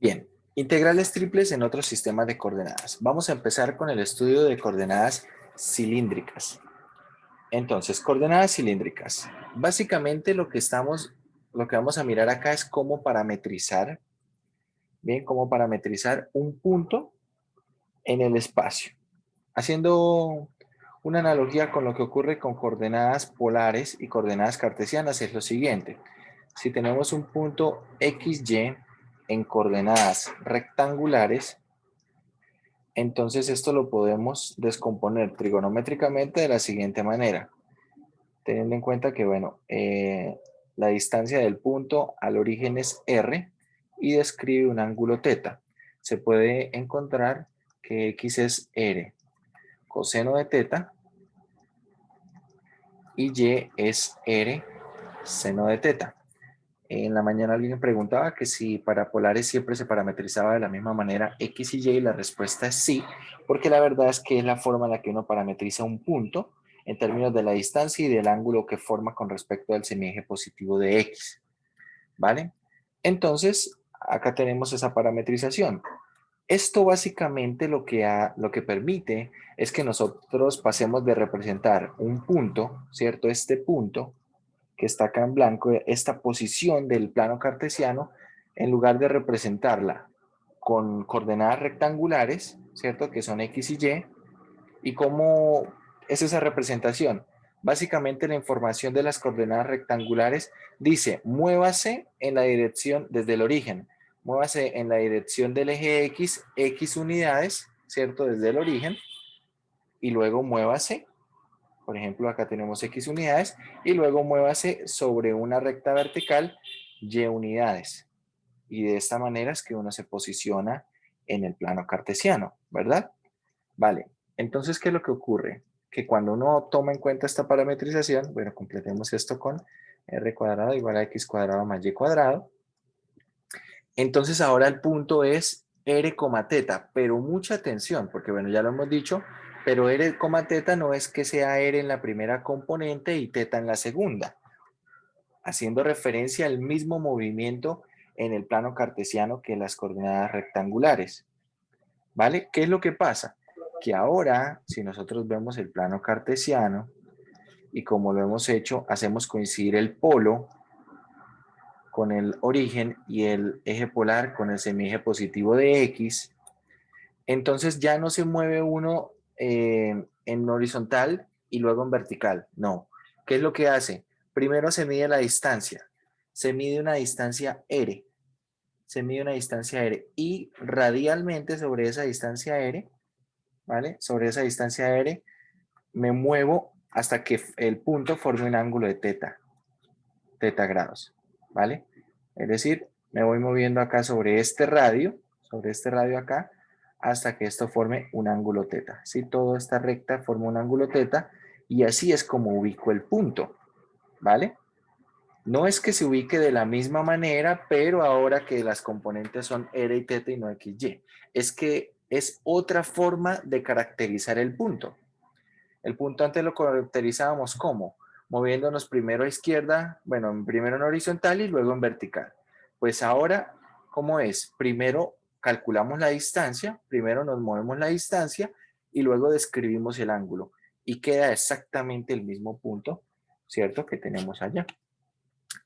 Bien, integrales triples en otros sistemas de coordenadas. Vamos a empezar con el estudio de coordenadas cilíndricas. Entonces, coordenadas cilíndricas. Básicamente lo que vamos a mirar acá es cómo parametrizar, bien, cómo parametrizar un punto en el espacio. Haciendo una analogía con lo que ocurre con coordenadas polares y coordenadas cartesianas es lo siguiente. Si tenemos un punto XY en coordenadas rectangulares, entonces esto lo podemos descomponer trigonométricamente de la siguiente manera. Teniendo en cuenta que, bueno, la distancia del punto al origen es R y describe un ángulo θ. Se puede encontrar que X es R coseno de θ y Y es R seno de θ. En la mañana alguien me preguntaba que si para polares siempre se parametrizaba de la misma manera X y Y, la respuesta es sí, porque la verdad es que es la forma en la que uno parametriza un punto en términos de la distancia y del ángulo que forma con respecto al semieje positivo de X, ¿vale? Entonces, acá tenemos esa parametrización. Esto básicamente lo que permite es que nosotros pasemos de representar un punto, ¿cierto? Este punto que está acá en blanco, esta posición del plano cartesiano, en lugar de representarla con coordenadas rectangulares, ¿cierto? Que son X y Y. ¿Y cómo es esa representación? Básicamente la información de las coordenadas rectangulares dice, muévase en la dirección desde el origen, muévase en la dirección del eje X, X unidades, ¿cierto? Desde el origen, y luego muévase, por ejemplo, acá tenemos X unidades, y luego muévase sobre una recta vertical Y unidades. Y de esta manera es que uno se posiciona en el plano cartesiano, ¿verdad? Vale, entonces, ¿qué es lo que ocurre? Que cuando uno toma en cuenta esta parametrización, bueno, completemos esto con R cuadrado igual a X cuadrado más Y cuadrado. Entonces ahora el punto es R, θ, pero mucha atención, porque bueno, ya lo hemos dicho, pero R, θ no es que sea R en la primera componente y θ en la segunda, haciendo referencia al mismo movimiento en el plano cartesiano que las coordenadas rectangulares. ¿Vale? ¿Qué es lo que pasa? Que ahora, si nosotros vemos el plano cartesiano, y como lo hemos hecho, hacemos coincidir el polo con el origen y el eje polar con el semieje positivo de X, entonces ya no se mueve uno en horizontal y luego en vertical. No. ¿Qué es lo que hace? Primero se mide la distancia. Se mide una distancia R. Se mide una distancia R. Y radialmente sobre esa distancia R, ¿vale? Sobre esa distancia R me muevo hasta que el punto forme un ángulo de θ grados, ¿vale? Es decir, me voy moviendo acá sobre este radio acá, hasta que esto forme un ángulo θ. Si toda esta recta forma un ángulo θ, y así es como ubico el punto, ¿vale? No es que se ubique de la misma manera, pero ahora que las componentes son R y θ y no XY. Es que es otra forma de caracterizar el punto. El punto antes lo caracterizábamos como moviéndonos primero a izquierda, bueno, primero en horizontal y luego en vertical. Pues ahora, ¿cómo es? Primero calculamos la distancia, primero nos movemos la distancia y luego describimos el ángulo. Y queda exactamente el mismo punto, ¿cierto? Que tenemos allá.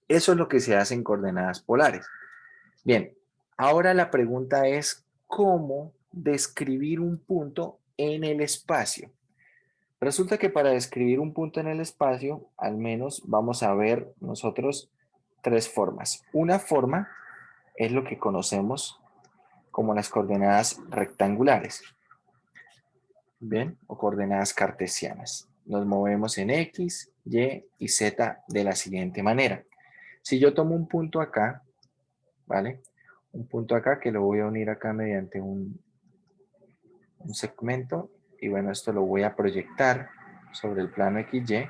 Eso es lo que se hace en coordenadas polares. Bien, ahora la pregunta es, ¿cómo describir un punto en el espacio? Resulta que para describir un punto en el espacio, al menos vamos a ver nosotros tres formas. Una forma es lo que conocemos como las coordenadas rectangulares, ¿bien? O coordenadas cartesianas. Nos movemos en X, Y y Z de la siguiente manera. Si yo tomo un punto acá, ¿vale? Un punto acá que lo voy a unir acá mediante un segmento y bueno, esto lo voy a proyectar sobre el plano XY.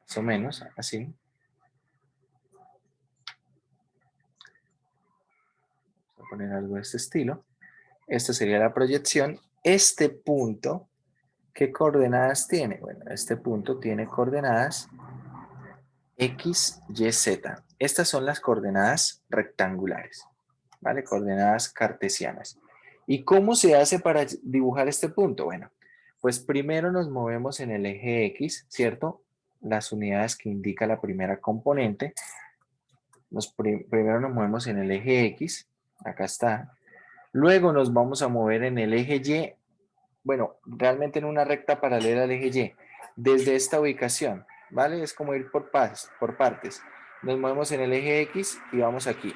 Más o menos, así. Voy a poner algo de este estilo. Esta sería la proyección. Este punto, ¿qué coordenadas tiene? Bueno, este punto tiene coordenadas X, Y, Z. Estas son las coordenadas rectangulares, ¿vale? Coordenadas cartesianas. ¿Y cómo se hace para dibujar este punto? Bueno, pues primero nos movemos en el eje X, ¿cierto? Las unidades que indica la primera componente. Primero nos movemos en el eje X, acá está. Luego nos vamos a mover en el eje Y, bueno, realmente en una recta paralela al eje Y, desde esta ubicación, ¿vale? Es como ir por partes. Nos movemos en el eje X y vamos aquí.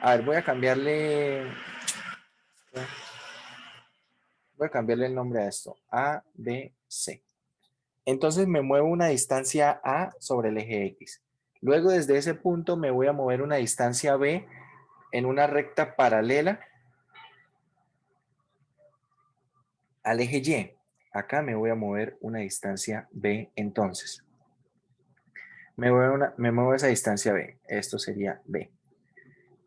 A ver, voy a cambiarle el nombre a esto. A, B, C. Entonces me muevo una distancia A sobre el eje X. Luego desde ese punto me voy a mover una distancia B en una recta paralela al eje Y. Acá me voy a mover una distancia B entonces. Me muevo a esa distancia B. Esto sería B.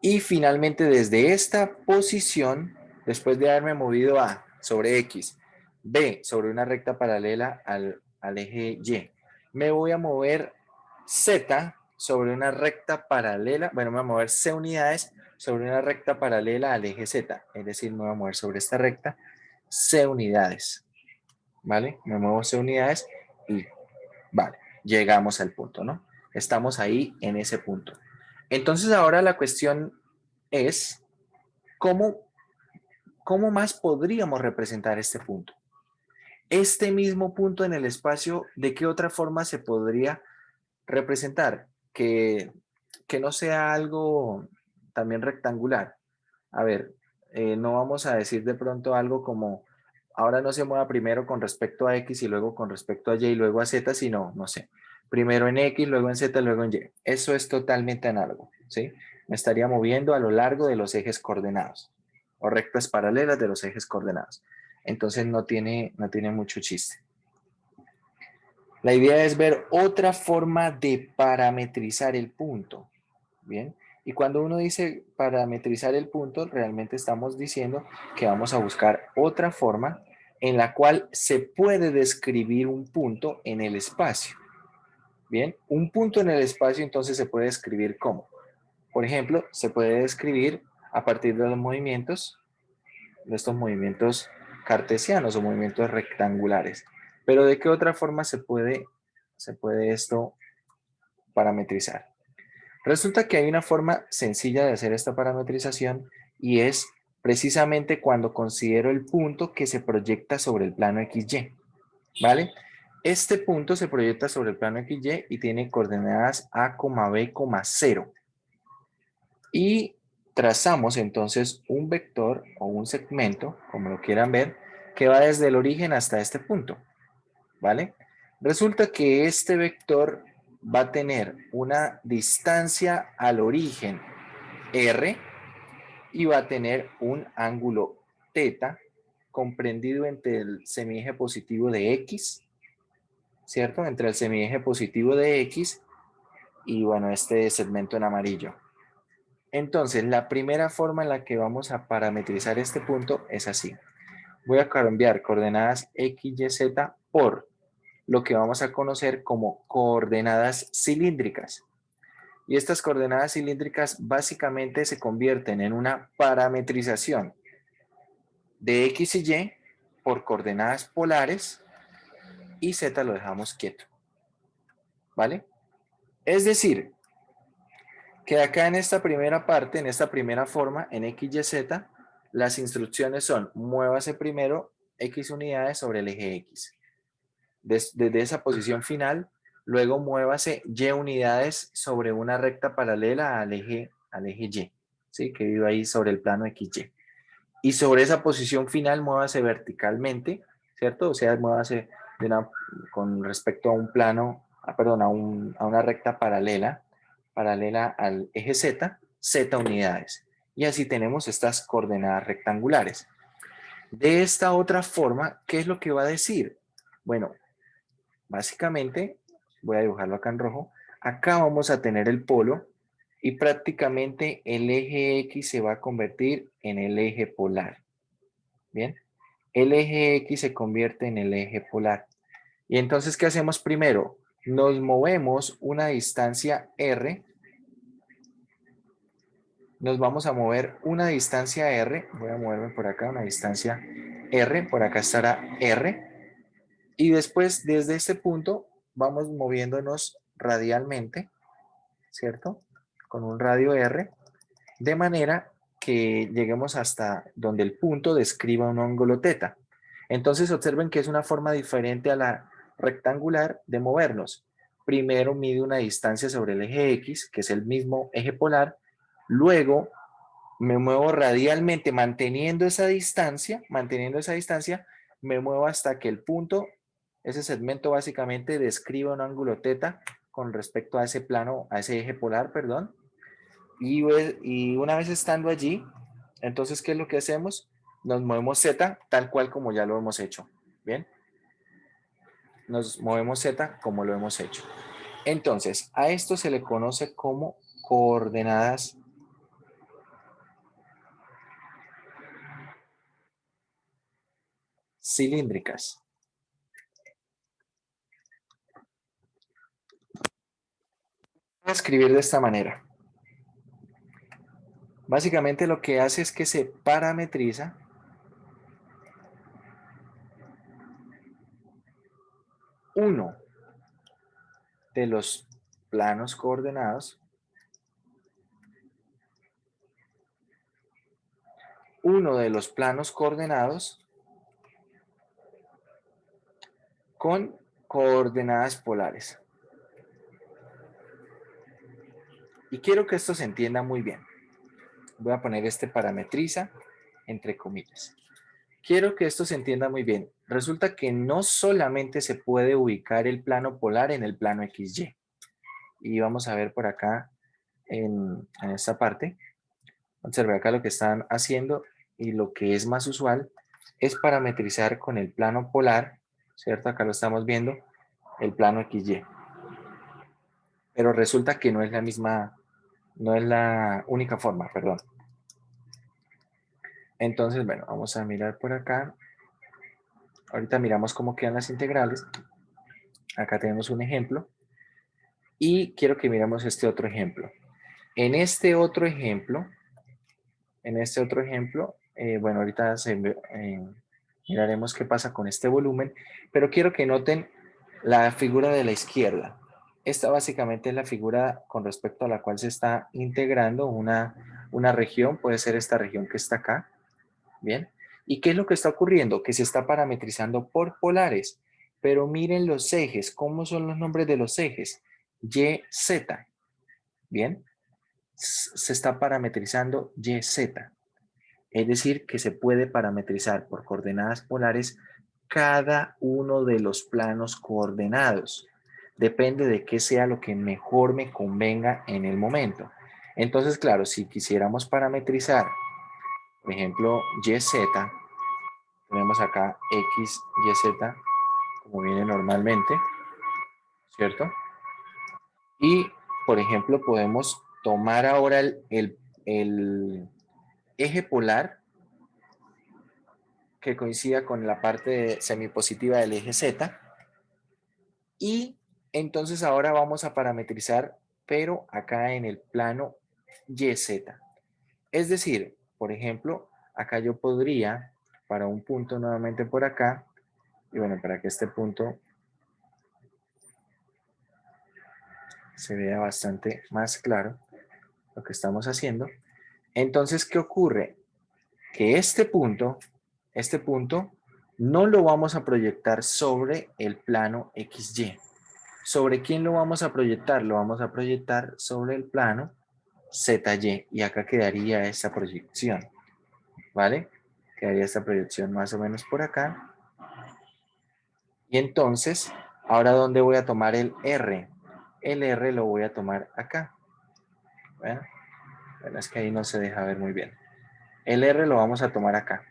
Y finalmente desde esta posición, después de haberme movido A sobre X, B sobre una recta paralela al eje Y, me voy a mover Z sobre una recta paralela, bueno, me voy a mover C unidades sobre una recta paralela al eje Z, es decir, me voy a mover sobre esta recta C unidades, ¿vale? Me muevo C unidades y, vale, llegamos al punto, ¿no? Estamos ahí en ese punto. Entonces ahora la cuestión es, ¿cómo más podríamos representar este punto? Este mismo punto en el espacio, ¿de qué otra forma se podría representar? Que no sea algo también rectangular. A ver, no vamos a decir de pronto algo como, ahora no se mueva primero con respecto a X y luego con respecto a Y y luego a Z, sino, no sé, primero en X, luego en Z, luego en Y. Eso es totalmente análogo, ¿sí? Me estaría moviendo a lo largo de los ejes coordenados o rectas paralelas de los ejes coordenados. Entonces no tiene mucho chiste. La idea es ver otra forma de parametrizar el punto. Bien, y cuando uno dice parametrizar el punto, realmente estamos diciendo que vamos a buscar otra forma en la cual se puede describir un punto en el espacio. Bien, un punto en el espacio entonces se puede describir como, por ejemplo, se puede describir a partir de los movimientos, de estos movimientos cartesianos o movimientos rectangulares. Pero ¿de qué otra forma se puede esto parametrizar? Resulta que hay una forma sencilla de hacer esta parametrización y es precisamente cuando considero el punto que se proyecta sobre el plano XY, ¿vale? Este punto se proyecta sobre el plano XY y tiene coordenadas A, B, 0. Y trazamos entonces un vector o un segmento, como lo quieran ver, que va desde el origen hasta este punto, ¿vale? Resulta que este vector va a tener una distancia al origen R y va a tener un ángulo θ comprendido entre el semieje positivo de X, ¿cierto? Entre el semieje positivo de X y, bueno, este segmento en amarillo. Entonces, la primera forma en la que vamos a parametrizar este punto es así. Voy a cambiar coordenadas X, Y, Z por lo que vamos a conocer como coordenadas cilíndricas. Y estas coordenadas cilíndricas básicamente se convierten en una parametrización de X y Y por coordenadas polares y Z lo dejamos quieto. ¿Vale? Es decir, que acá en esta primera parte, en esta primera forma, en X, Y, Z, las instrucciones son muévase primero X unidades sobre el eje X. Desde esa posición final, luego muévase Y unidades sobre una recta paralela al eje Y, ¿sí? Que vive ahí sobre el plano XY. Y sobre esa posición final, muévase verticalmente, ¿cierto? O sea, muévase con respecto a un plano, perdón, a una recta paralela al eje Z, Z unidades. Y así tenemos estas coordenadas rectangulares. De esta otra forma, ¿qué es lo que va a decir? Bueno, básicamente, voy a dibujarlo acá en rojo, acá vamos a tener el polo y prácticamente el eje X se va a convertir en el eje polar. Bien, el eje X se convierte en el eje polar. Y entonces, ¿qué hacemos primero? Nos movemos una distancia R nos vamos a mover una distancia R, voy a moverme por acá, una distancia R, por acá estará R, y después desde este punto vamos moviéndonos radialmente, ¿cierto? Con un radio R, de manera que lleguemos hasta donde el punto describa un ángulo teta. Entonces observen que es una forma diferente a la rectangular de movernos. Primero mide una distancia sobre el eje X, que es el mismo eje polar, luego me muevo radialmente manteniendo esa distancia, me muevo hasta que el punto, ese segmento básicamente describe un ángulo teta con respecto a ese plano, a ese eje polar, perdón. Y una vez estando allí, entonces, ¿qué es lo que hacemos? Nos movemos Z tal cual como ya lo hemos hecho. ¿Bien? Nos movemos Z como lo hemos hecho. Entonces, a esto se le conoce como coordenadas cilíndricas. Voy a escribir de esta manera. Básicamente lo que hace es que se parametriza uno de los planos coordenados, con coordenadas polares. Y quiero que esto se entienda muy bien. Voy a poner este parametriza entre comillas. Quiero que esto se entienda muy bien. Resulta que no solamente se puede ubicar el plano polar en el plano XY. Y vamos a ver por acá en esta parte. Observe acá lo que están haciendo y lo que es más usual es parametrizar con el plano polar, ¿cierto? Acá lo estamos viendo, el plano XY. Pero resulta que no es la misma, no es la única forma, perdón. Entonces, bueno, vamos a mirar por acá. Ahorita miramos cómo quedan las integrales. Acá tenemos un ejemplo. Y quiero que miremos este otro ejemplo. En este otro ejemplo, bueno, ahorita miraremos qué pasa con este volumen, pero quiero que noten la figura de la izquierda. Esta básicamente es la figura con respecto a la cual se está integrando una región, puede ser esta región que está acá, ¿bien? ¿Y qué es lo que está ocurriendo? Que se está parametrizando por polares, pero miren los ejes, ¿cómo son los nombres de los ejes? Y, Z, ¿bien? Se está parametrizando Y, Z. Es decir, que se puede parametrizar por coordenadas polares cada uno de los planos coordenados. Depende de qué sea lo que mejor me convenga en el momento. Entonces, claro, si quisiéramos parametrizar, por ejemplo, YZ, tenemos acá X, YZ, como viene normalmente, ¿cierto? Y, por ejemplo, podemos tomar ahora el eje polar que coincida con la parte semipositiva del eje Z. Y entonces ahora vamos a parametrizar, pero acá en el plano YZ. Es decir, por ejemplo, acá yo podría, para un punto nuevamente por acá, y bueno, para que este punto se vea bastante más claro lo que estamos haciendo. Entonces, ¿qué ocurre? Que este punto no lo vamos a proyectar sobre el plano XY. ¿Sobre quién lo vamos a proyectar? Lo vamos a proyectar sobre el plano ZY y acá quedaría esta proyección, ¿vale? Quedaría esta proyección más o menos por acá. Y entonces, ahora ¿dónde voy a tomar el R? El R lo voy a tomar acá. Bueno, es que ahí no se deja ver muy bien. El R lo vamos a tomar acá.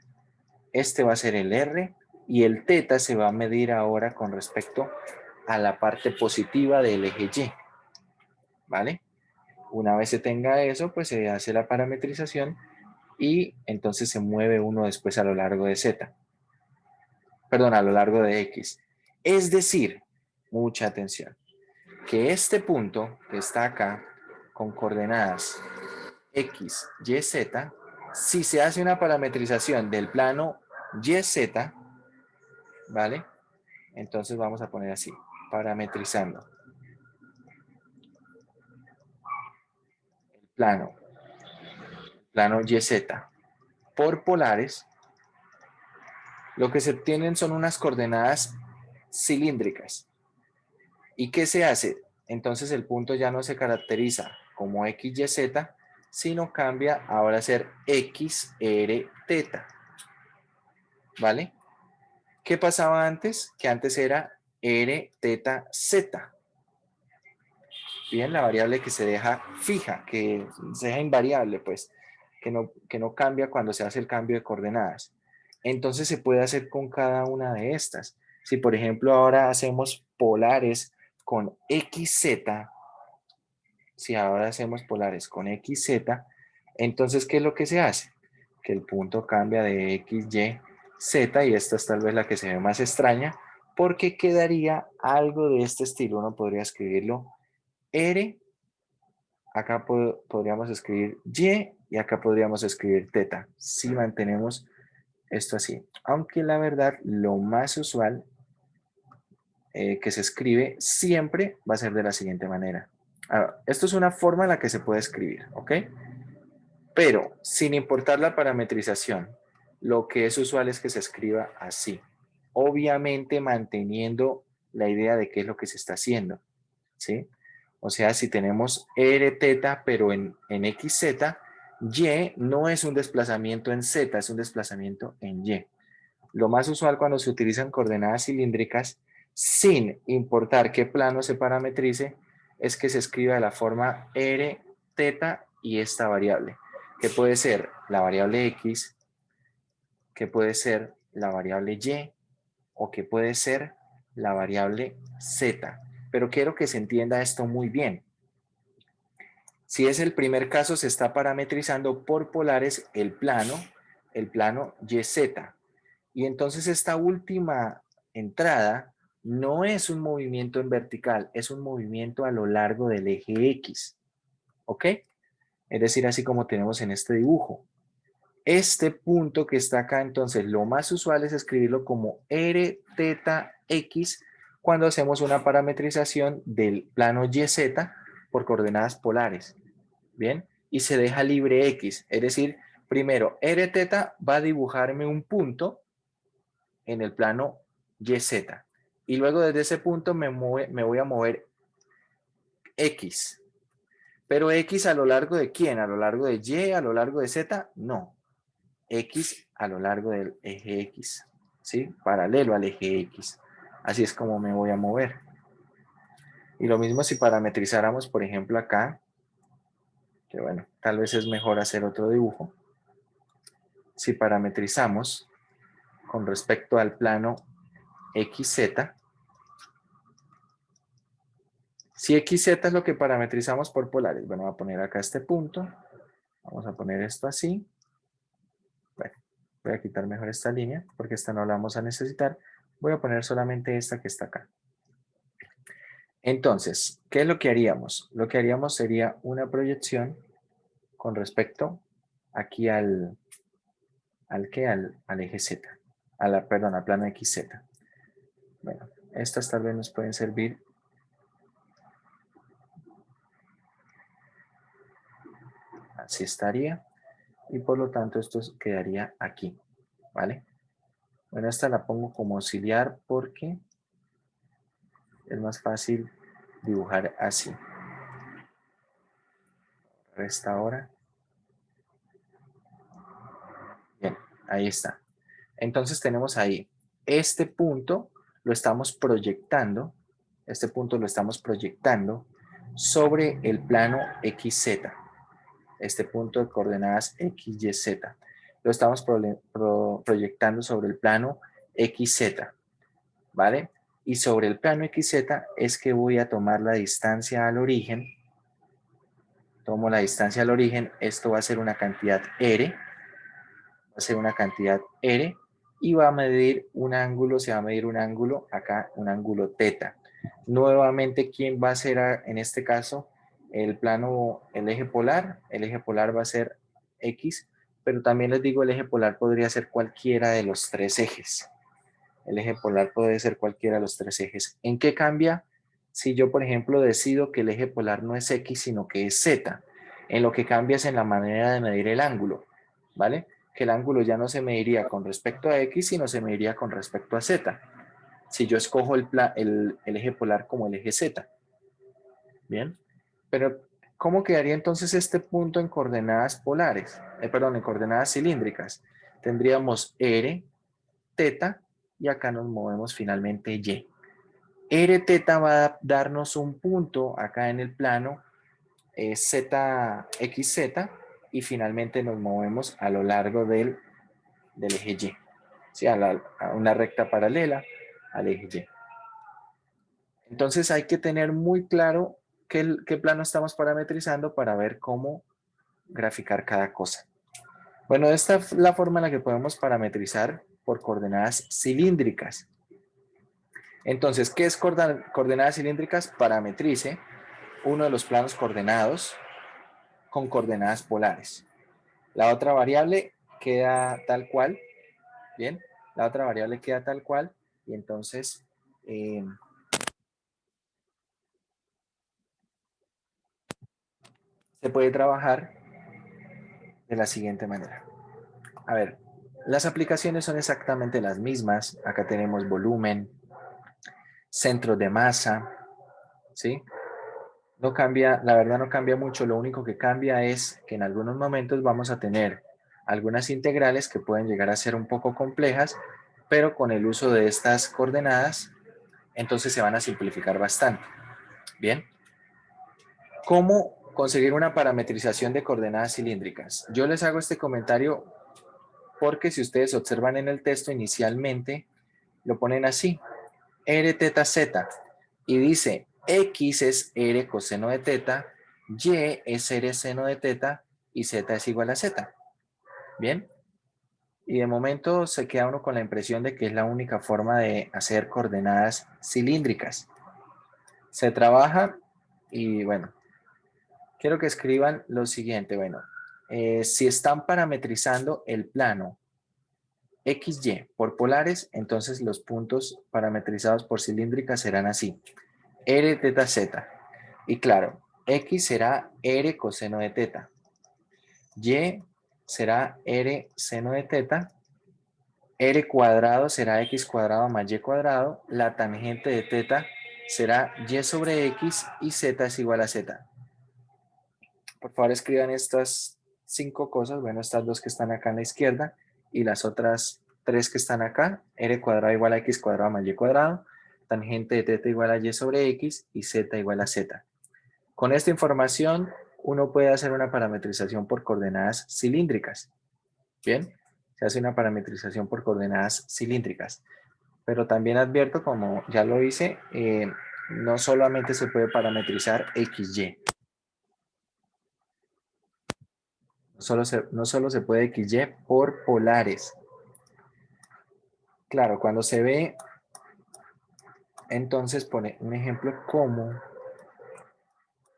Este va a ser el R y el teta se va a medir ahora con respecto a la parte positiva del eje Y, ¿vale? Una vez se tenga eso, pues se hace la parametrización y entonces se mueve uno después a lo largo de Z. Perdón, a lo largo de X. Es decir, mucha atención, que este punto que está acá con coordenadas X, Y, Z. Si se hace una parametrización del plano YZ, ¿vale? Entonces vamos a poner así, parametrizando el plano YZ por polares, lo que se obtienen son unas coordenadas cilíndricas. ¿Y qué se hace? Entonces el punto ya no se caracteriza como XYZ, sino cambia ahora a ser XRZ, ¿vale? ¿Qué pasaba antes? Que antes era RZ. Bien, la variable que se deja fija, que se deja invariable, pues, que no cambia cuando se hace el cambio de coordenadas. Entonces se puede hacer con cada una de estas. Si, por ejemplo, ahora hacemos polares con XZ, si ahora hacemos polares con XZ, entonces, ¿qué es lo que se hace? Que el punto cambia de XY, Z, y esta es tal vez la que se ve más extraña, porque quedaría algo de este estilo. Uno podría escribirlo R, acá podríamos escribir Y acá podríamos escribir teta, si mantenemos esto así. Aunque la verdad, lo más usual que se escribe siempre va a ser de la siguiente manera. Ahora, esto es una forma en la que se puede escribir, ¿ok? Pero sin importar la parametrización, lo que es usual es que se escriba así. Obviamente manteniendo la idea de qué es lo que se está haciendo, ¿sí? O sea, si tenemos R teta, pero en XZ, Y no es un desplazamiento en Z, es un desplazamiento en Y. Lo más usual cuando se utilizan coordenadas cilíndricas, sin importar qué plano se parametrice, es que se escriba de la forma R, teta y esta variable, que puede ser la variable X, que puede ser la variable Y o que puede ser la variable Z. Pero quiero que se entienda esto muy bien. Si es el primer caso, se está parametrizando por polares el plano YZ. Y entonces esta última entrada no es un movimiento en vertical, es un movimiento a lo largo del eje X. ¿Ok? Es decir, así como tenemos en este dibujo. Este punto que está acá, entonces, lo más usual es escribirlo como R teta X cuando hacemos una parametrización del plano YZ por coordenadas polares. ¿Bien? Y se deja libre X. Es decir, primero, R teta va a dibujarme un punto en el plano YZ. Y luego desde ese punto me voy a mover X. Pero X a lo largo de quién? ¿A lo largo de Y? ¿A lo largo de Z? No. X a lo largo del eje X. ¿Sí? Paralelo al eje X. Así es como me voy a mover. Y lo mismo si parametrizáramos, por ejemplo, acá, que bueno, tal vez es mejor hacer otro dibujo. Si parametrizamos con respecto al plano XZ, si XZ es lo que parametrizamos por polares, bueno, voy a poner acá este punto, vamos a poner esto así, bueno, voy a quitar mejor esta línea, porque esta no la vamos a necesitar, voy a poner solamente esta que está acá. Entonces, ¿qué es lo que haríamos? Lo que haríamos sería una proyección con respecto aquí al eje Z, perdón, al plano XZ. Bueno, estas tal vez nos pueden servir. Así estaría. Y por lo tanto esto quedaría aquí, ¿vale? Bueno, esta la pongo como auxiliar porque es más fácil dibujar así. Esta ahora. Bien, ahí está. Entonces tenemos ahí, este punto lo estamos proyectando, este punto lo estamos proyectando sobre el plano XZ, este punto de coordenadas XYZ. Lo estamos proyectando sobre el plano XZ, ¿vale? Y sobre el plano XZ es que voy a tomar la distancia al origen. Tomo la distancia al origen, esto va a ser una cantidad R, va a ser una cantidad R, y va a medir un ángulo, se va a medir un ángulo, acá un ángulo teta. Nuevamente, ¿quién va a ser en este caso el plano, el eje polar va a ser X, pero también les digo, el eje polar podría ser cualquiera de los tres ejes. El eje polar puede ser cualquiera de los tres ejes. ¿En qué cambia si yo, por ejemplo, decido que el eje polar no es X, sino que es Z? En lo que cambia es en la manera de medir el ángulo, ¿vale? Que el ángulo ya no se mediría con respecto a X, sino se mediría con respecto a Z. Si yo escojo el eje polar como el eje Z. Bien. Pero, ¿cómo quedaría entonces este punto en coordenadas polares? Perdón, en coordenadas cilíndricas. Tendríamos R, teta, y acá nos movemos finalmente Y. R teta va a darnos un punto acá en el plano Z, XZ, y finalmente nos movemos a lo largo del eje Y. ¿Sí? A una recta paralela al eje Y. Entonces hay que tener muy claro qué plano estamos parametrizando para ver cómo graficar cada cosa. Bueno, esta es la forma en la que podemos parametrizar por coordenadas cilíndricas. Entonces, ¿qué es coordenadas cilíndricas? Parametrice uno de los planos coordenados con coordenadas polares. La otra variable queda tal cual, ¿bien? La otra variable queda tal cual y entonces se puede trabajar de la siguiente manera. A ver, las aplicaciones son exactamente las mismas. Acá tenemos volumen, centro de masa, ¿sí? No cambia, la verdad no cambia mucho, lo único que cambia es que en algunos momentos vamos a tener algunas integrales que pueden llegar a ser un poco complejas, pero con el uso de estas coordenadas, entonces se van a simplificar bastante. Bien, ¿cómo conseguir una parametrización de coordenadas cilíndricas? Yo les hago este comentario porque si ustedes observan en el texto inicialmente, lo ponen así, r teta z, y dice x es r coseno de teta, y es r seno de teta, y z es igual a z. Bien, y de momento se queda uno con la impresión de que es la única forma de hacer coordenadas cilíndricas. Se trabaja y bueno, quiero que escriban lo siguiente, bueno, si están parametrizando el plano XY por polares, entonces los puntos parametrizados por cilíndricas serán así. R teta Z. Y claro, X será R coseno de teta. Y será R seno de teta. R cuadrado será X cuadrado más Y cuadrado. La tangente de teta será Y sobre X y Z es igual a Z. Por favor, escriban estas 5 cosas. Bueno, estas 2 que están acá en la izquierda y las otras 3 que están acá. R cuadrado igual a X cuadrado más Y cuadrado. Tangente de teta igual a Y sobre X y Z igual a Z. Con esta información, uno puede hacer una parametrización por coordenadas cilíndricas. Bien, se hace una parametrización por coordenadas cilíndricas. Pero también advierto, como ya lo hice, no solamente se puede parametrizar XY. No solo se puede XY por polares. Claro, cuando se ve, entonces pone un ejemplo como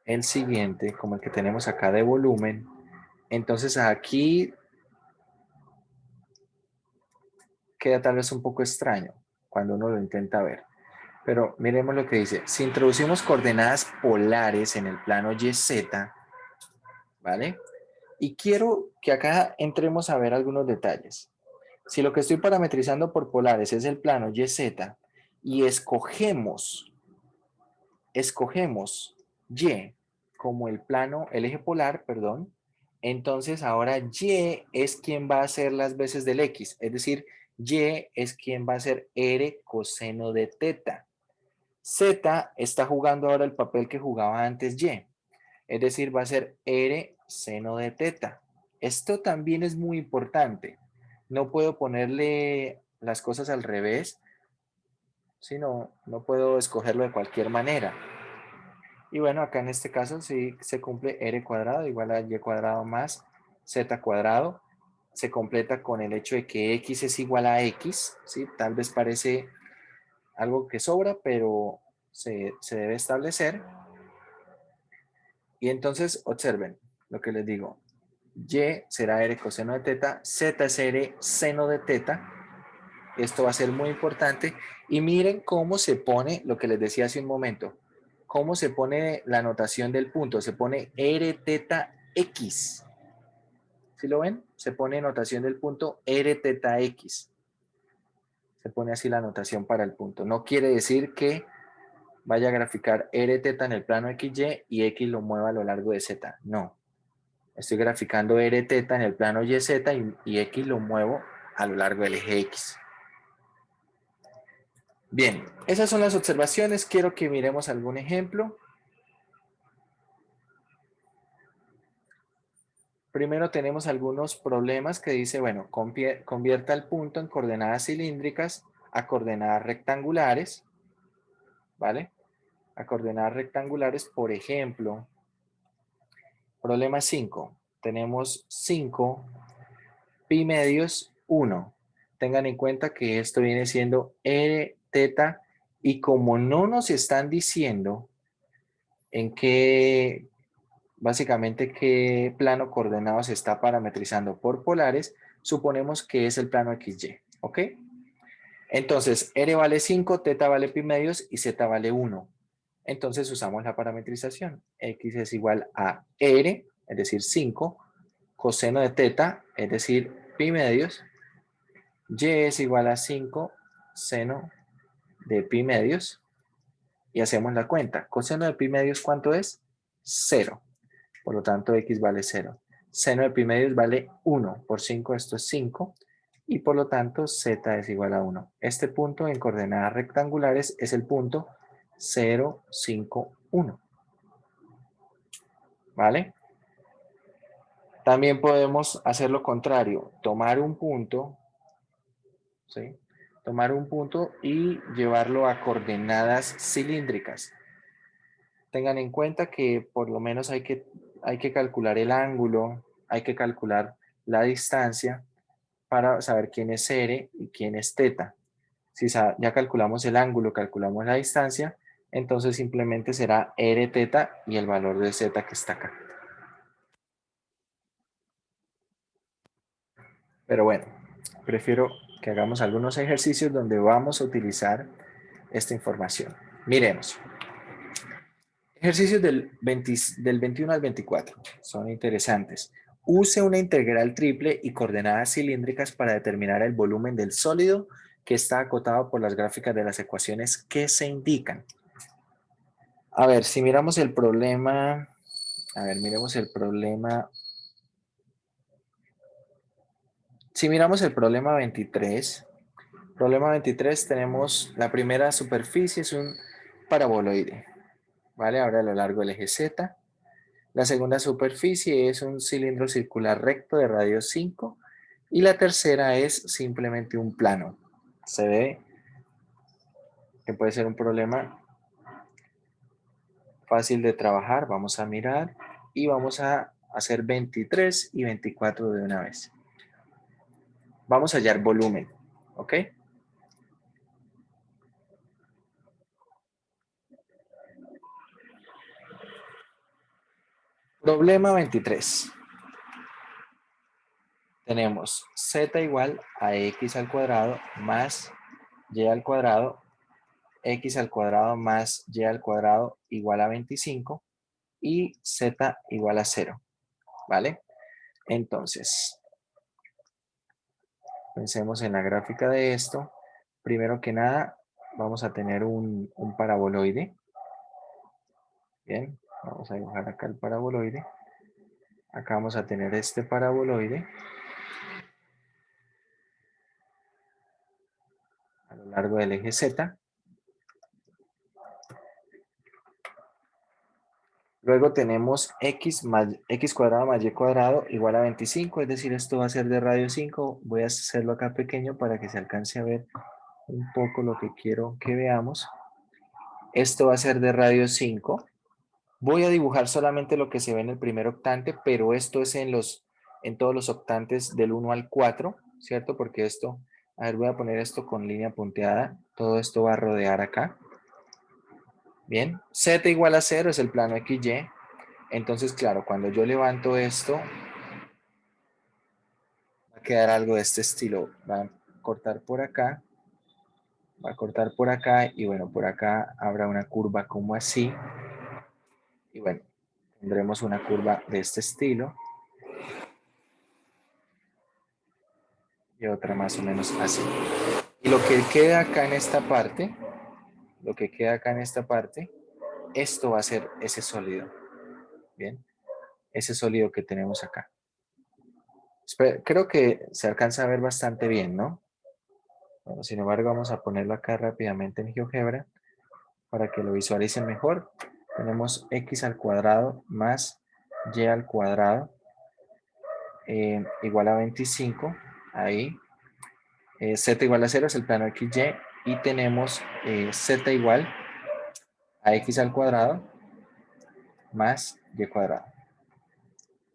el siguiente, como el que tenemos acá de volumen. Entonces aquí queda tal vez un poco extraño cuando uno lo intenta ver. Pero miremos lo que dice. Si introducimos coordenadas polares en el plano YZ, ¿vale? Y quiero que acá entremos a ver algunos detalles. Si lo que estoy parametrizando por polares es el plano YZ y escogemos Y como el plano, el eje polar, perdón, entonces ahora Y es quien va a hacer las veces del X, es decir, Y es quien va a hacer R coseno de teta. Z está jugando ahora el papel que jugaba antes Y, es decir, va a ser R seno de teta. Esto también es muy importante. No puedo ponerle las cosas al revés, sino no puedo escogerlo de cualquier manera. Y bueno, acá en este caso sí se cumple r cuadrado igual a y cuadrado más z cuadrado. Se completa con el hecho de que x es igual a x, ¿sí? Tal vez parece algo que sobra, pero se debe establecer. Y entonces observen lo que les digo. Y será R coseno de teta, Z es R seno de teta. Esto va a ser muy importante. Y miren cómo se pone lo que les decía hace un momento. Cómo se pone la notación del punto. Se pone R teta X. ¿Sí lo ven? Se pone notación del punto R teta X. Se pone así la notación para el punto. No quiere decir que vaya a graficar R teta en el plano XY y X lo mueva a lo largo de Z. No. Estoy graficando R teta en el plano YZ y X lo muevo a lo largo del eje X. Bien, esas son las observaciones. Quiero que miremos algún ejemplo. Primero tenemos algunos problemas que dice, bueno, convierta el punto en coordenadas cilíndricas a coordenadas rectangulares, ¿vale? A coordenadas rectangulares, por ejemplo, problema 5. Tenemos 5, pi medios 1. Tengan en cuenta que esto viene siendo R teta y como no nos están diciendo en qué, básicamente qué plano coordenado se está parametrizando por polares, suponemos que es el plano XY, ¿ok? Entonces, R vale 5, teta vale pi medios y z vale 1. Entonces usamos la parametrización. X es igual a R, es decir, 5, coseno de teta, es decir, pi medios, y es igual a 5 seno de pi medios, y hacemos la cuenta. Coseno de pi medios, ¿cuánto es? 0. Por lo tanto, x vale 0. Seno de pi medios vale 1. Por 5, esto es 5. Y por lo tanto, z es igual a 1. Este punto en coordenadas rectangulares es el punto 0, 5, 1. ¿Vale? También podemos hacer lo contrario. Tomar un punto, ¿sí? Tomar un punto y llevarlo a coordenadas cilíndricas. Tengan en cuenta que por lo menos hay que calcular el ángulo, hay que calcular la distancia para saber quién es R y quién es teta. Si ya calculamos el ángulo, calculamos la distancia, entonces simplemente será R teta y el valor de Z que está acá. Pero bueno, prefiero que hagamos algunos ejercicios donde vamos a utilizar esta información. Miremos. Ejercicios del 21 al 24 son interesantes. Use una integral triple y coordenadas cilíndricas para determinar el volumen del sólido que está acotado por las gráficas de las ecuaciones que se indican. A ver, si miramos el problema, miremos el problema. Si miramos el problema 23, tenemos la primera superficie, es un paraboloide, ¿vale? Ahora a lo largo del eje Z. La segunda superficie es un cilindro circular recto de radio 5 y la tercera es simplemente un plano. Se ve que puede ser un problema fácil de trabajar. Vamos a mirar y vamos a hacer 23 y 24 de una vez. Vamos a hallar volumen, ¿ok? Problema 23. Tenemos z igual a x al cuadrado más y al cuadrado, x al cuadrado más y al cuadrado igual a 25 y z igual a 0, ¿vale? Entonces, pensemos en la gráfica de esto. Primero que nada, vamos a tener un paraboloide. Bien, vamos a dibujar acá el paraboloide. Acá vamos a tener este paraboloide a lo largo del eje Z. Luego tenemos x cuadrado más y cuadrado igual a 25, es decir, esto va a ser de radio 5. Voy a hacerlo acá pequeño para que se alcance a ver un poco lo que quiero que veamos. Esto va a ser de radio 5. Voy a dibujar solamente lo que se ve en el primer octante, pero esto es en todos los octantes del 1 al 4, ¿cierto? Porque esto, a ver, voy a poner esto con línea punteada. Todo esto va a rodear acá. Bien, z igual a 0 es el plano XY. Entonces, claro, cuando yo levanto esto, va a quedar algo de este estilo. Va a cortar por acá, va a cortar por acá y bueno, por acá habrá una curva como así. Y bueno, tendremos una curva de este estilo y otra más o menos así. Y lo que queda acá en esta parte, lo que queda acá en esta parte, esto va a ser ese sólido. Bien, ese sólido que tenemos acá. Creo que se alcanza a ver bastante bien, ¿no? Bueno, sin embargo, vamos a ponerlo acá rápidamente en GeoGebra para que lo visualicen mejor. Tenemos x al cuadrado más y al cuadrado igual a 25. Ahí. Z igual a 0 es el plano XY. Y tenemos Z igual a x al cuadrado más y cuadrado.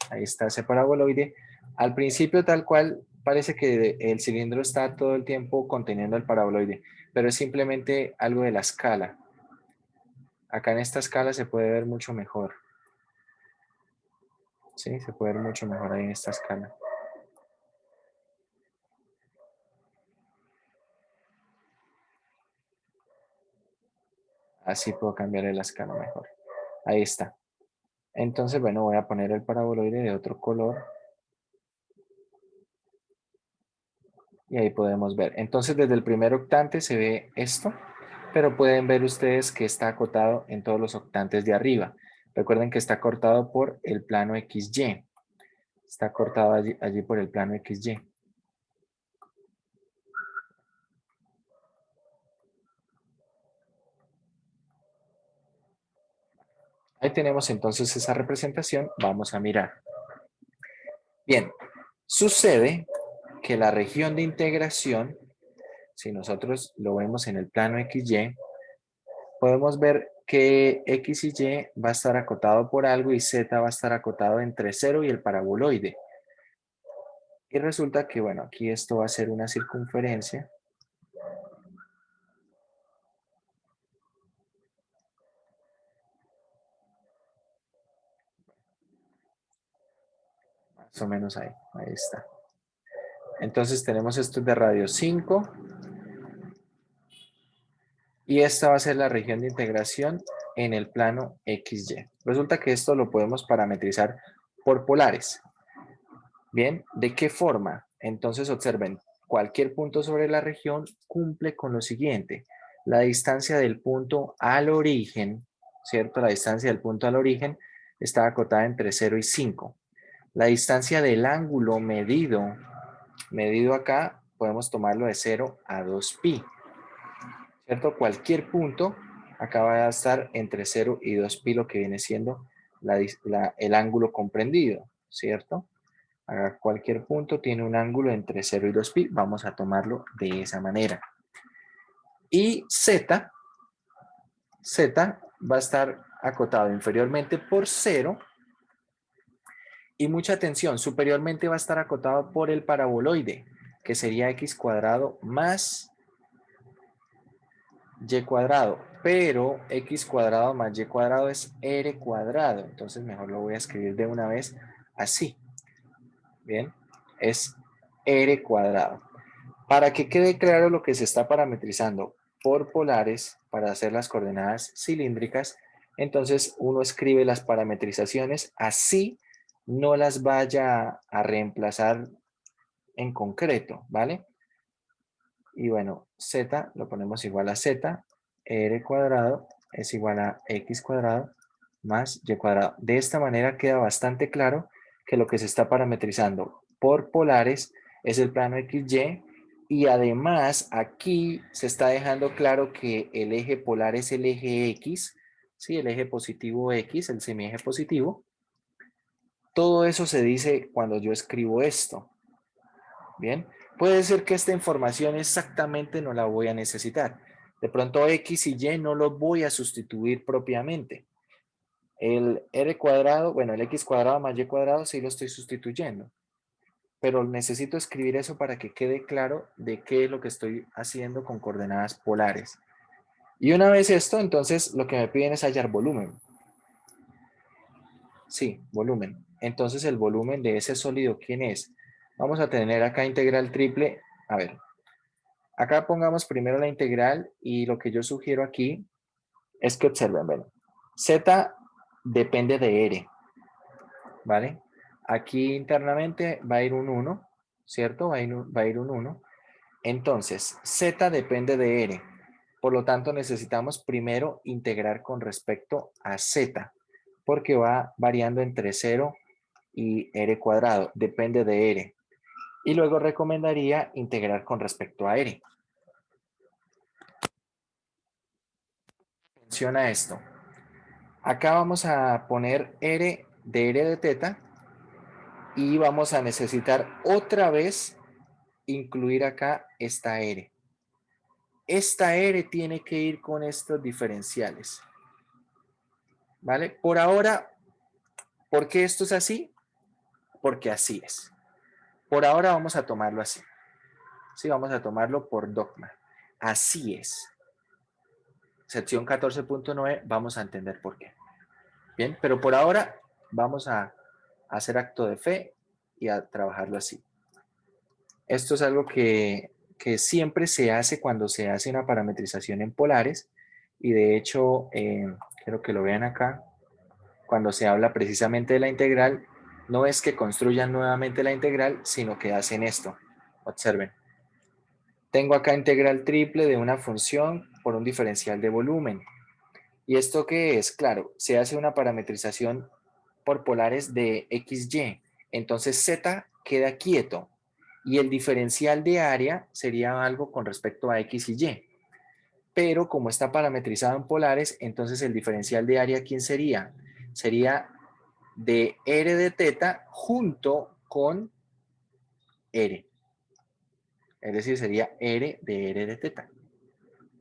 Ahí está ese paraboloide. Al principio tal cual parece que el cilindro está todo el tiempo conteniendo el paraboloide, pero es simplemente algo de la escala. Acá en esta escala se puede ver mucho mejor. Sí, se puede ver mucho mejor ahí en esta escala. Así puedo cambiarle la escala mejor. Ahí está. Entonces, bueno, voy a poner el paraboloide de otro color. Y ahí podemos ver. Entonces, desde el primer octante se ve esto, pero pueden ver ustedes que está acotado en todos los octantes de arriba. Recuerden que está cortado por el plano XY. Está cortado allí por el plano XY. Ahí tenemos entonces esa representación. Vamos a mirar. Bien, sucede que la región de integración, si nosotros lo vemos en el plano XY, podemos ver que X y Y va a estar acotado por algo y Z va a estar acotado entre 0 y el paraboloide. Y resulta que, bueno, aquí esto va a ser una circunferencia. Más o menos ahí, ahí está. Entonces tenemos esto de radio 5. Y esta va a ser la región de integración en el plano XY. Resulta que esto lo podemos parametrizar por polares. Bien, ¿de qué forma? Entonces observen, cualquier punto sobre la región cumple con lo siguiente. La distancia del punto al origen, ¿cierto? La distancia del punto al origen está acotada entre 0 y 5. La distancia del ángulo medido acá, podemos tomarlo de 0 a 2pi, ¿cierto? Cualquier punto acá va a estar entre 0 y 2pi, lo que viene siendo el ángulo comprendido, ¿cierto? A cualquier punto tiene un ángulo entre 0 y 2pi, vamos a tomarlo de esa manera. Y Z va a estar acotado inferiormente por 0 y mucha atención, superiormente va a estar acotado por el paraboloide, que sería x cuadrado más y cuadrado, pero x cuadrado más y cuadrado es r cuadrado, entonces mejor lo voy a escribir de una vez así, bien, es r cuadrado. Para que quede claro lo que se está parametrizando por polares para hacer las coordenadas cilíndricas, entonces uno escribe las parametrizaciones así no las vaya a reemplazar en concreto, ¿vale? Y bueno, z lo ponemos igual a z, r cuadrado es igual a x cuadrado más y cuadrado. De esta manera queda bastante claro que lo que se está parametrizando por polares es el plano XY y además aquí se está dejando claro que el eje polar es el eje X, ¿sí? El eje positivo X, el semieje positivo. Todo eso se dice cuando yo escribo esto. Bien, puede ser que esta información exactamente no la voy a necesitar. De pronto X y Y no lo voy a sustituir propiamente. El R cuadrado, bueno, el X cuadrado más Y cuadrado sí lo estoy sustituyendo. Pero necesito escribir eso para que quede claro de qué es lo que estoy haciendo con coordenadas polares. Y una vez esto, entonces lo que me piden es hallar volumen. Sí, volumen. Entonces el volumen de ese sólido, ¿quién es? Vamos a tener acá integral triple. A ver, acá pongamos primero la integral y lo que yo sugiero aquí es que observen, bueno, Z depende de R, ¿vale? Aquí internamente va a ir un 1, ¿cierto? Va a ir un 1. Entonces, Z depende de R. Por lo tanto, necesitamos primero integrar con respecto a Z, porque va variando entre 0 y R cuadrado, depende de R. Y luego recomendaría integrar con respecto a R. Funciona esto. Acá vamos a poner R de teta y vamos a necesitar otra vez incluir acá esta R. Esta R tiene que ir con estos diferenciales. ¿Vale? Por ahora, ¿por qué esto es así? Porque así es. Por ahora vamos a tomarlo así. Sí, vamos a tomarlo por dogma. Así es. Sección 14.9, vamos a entender por qué. Bien, pero por ahora vamos a hacer acto de fe y a trabajarlo así. Esto es algo que siempre se hace cuando se hace una parametrización en polares y de hecho, quiero que lo vean acá, cuando se habla precisamente de la integral, no es que construyan nuevamente la integral, sino que hacen esto. Observen. Tengo acá integral triple de una función por un diferencial de volumen. ¿Y esto qué es? Claro, se hace una parametrización por polares de XY. Entonces Z queda quieto y el diferencial de área sería algo con respecto a X y Y. Pero como está parametrizado en polares, entonces el diferencial de área, ¿quién sería? Sería de R de teta junto con R. Es decir, sería R de teta.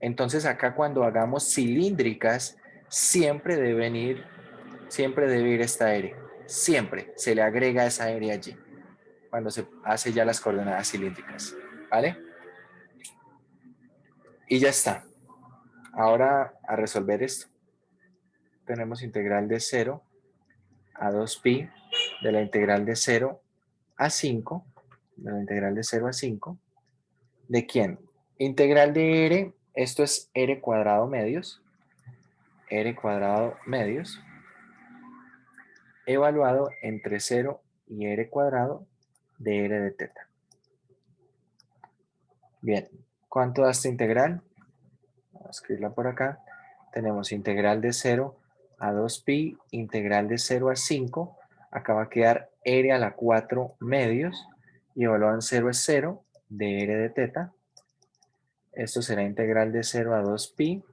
Entonces acá cuando hagamos cilíndricas, siempre debe ir esta R. Siempre se le agrega esa R allí, cuando se hace ya las coordenadas cilíndricas. ¿Vale? Y ya está. Ahora a resolver esto. Tenemos integral de 0 a 2pi de la integral de 0 a 5, de la integral de 0 a 5. ¿De quién? Integral de R, esto es R cuadrado medios, R cuadrado medios, evaluado entre 0 y R cuadrado de R de teta. Bien, ¿cuánto da esta integral? Vamos a escribirla por acá. Tenemos integral de 0 a 2pi, integral de 0 a 5. Acá va a quedar R a la 4 medios y evaluado en 0 es 0 de R de teta. Esto será integral de 0 a 2pi.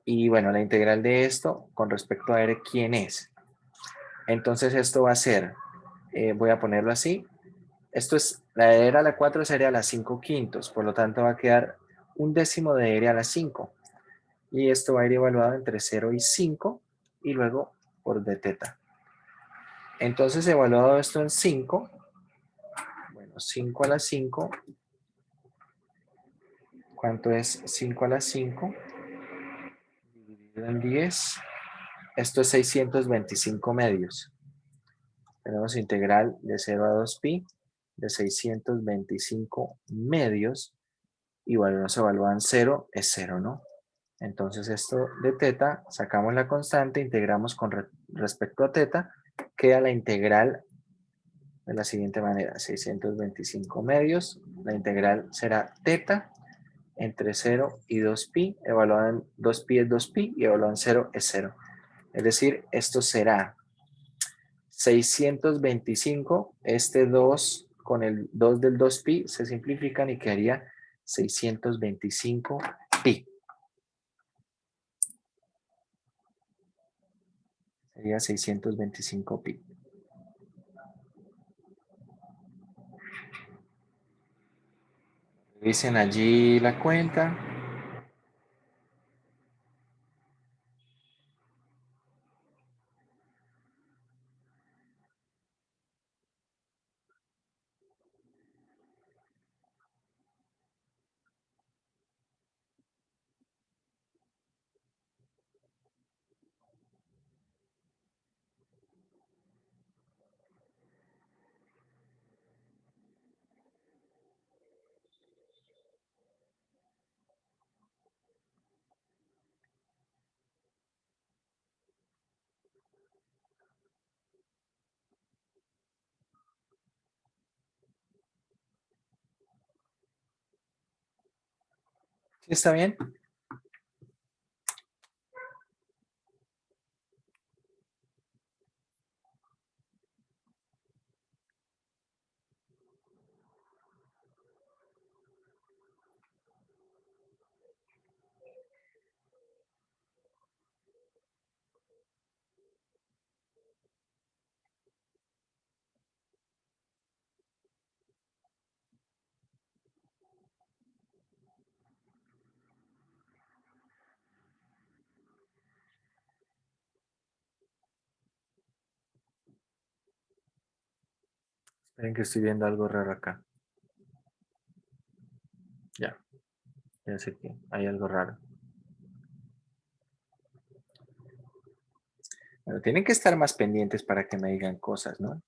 Y bueno, la integral de esto con respecto a R, ¿quién es? Entonces esto va a ser, voy a ponerlo así, esto es, la de R a la 4 sería a la 5 quintos, por lo tanto va a quedar un décimo de R a la 5. Y esto va a ir evaluado entre 0 y 5 y luego por d teta. Entonces evaluado esto en 5, bueno, 5 a la 5, ¿cuánto es 5 a la 5? Dividido en 10, esto es 625 medios. Tenemos integral de 0 a 2pi de 625 medios. Y bueno, nos evalúan 0, es 0, ¿no? Entonces esto de teta, sacamos la constante, integramos con respecto a teta, queda la integral de la siguiente manera, 625 medios, la integral será teta entre 0 y 2pi, evaluado en 2pi es 2pi y evaluado en 0 es 0. Es decir, esto será 625, este 2 con el 2 del 2pi se simplifican y quedaría 625 pi. Sería 625 pi. Revisen allí la cuenta. ¿Sí está bien? Esperen que estoy viendo algo raro acá. Ya, ya sé que hay algo raro. Bueno, tienen que estar más pendientes para que me digan cosas, ¿no?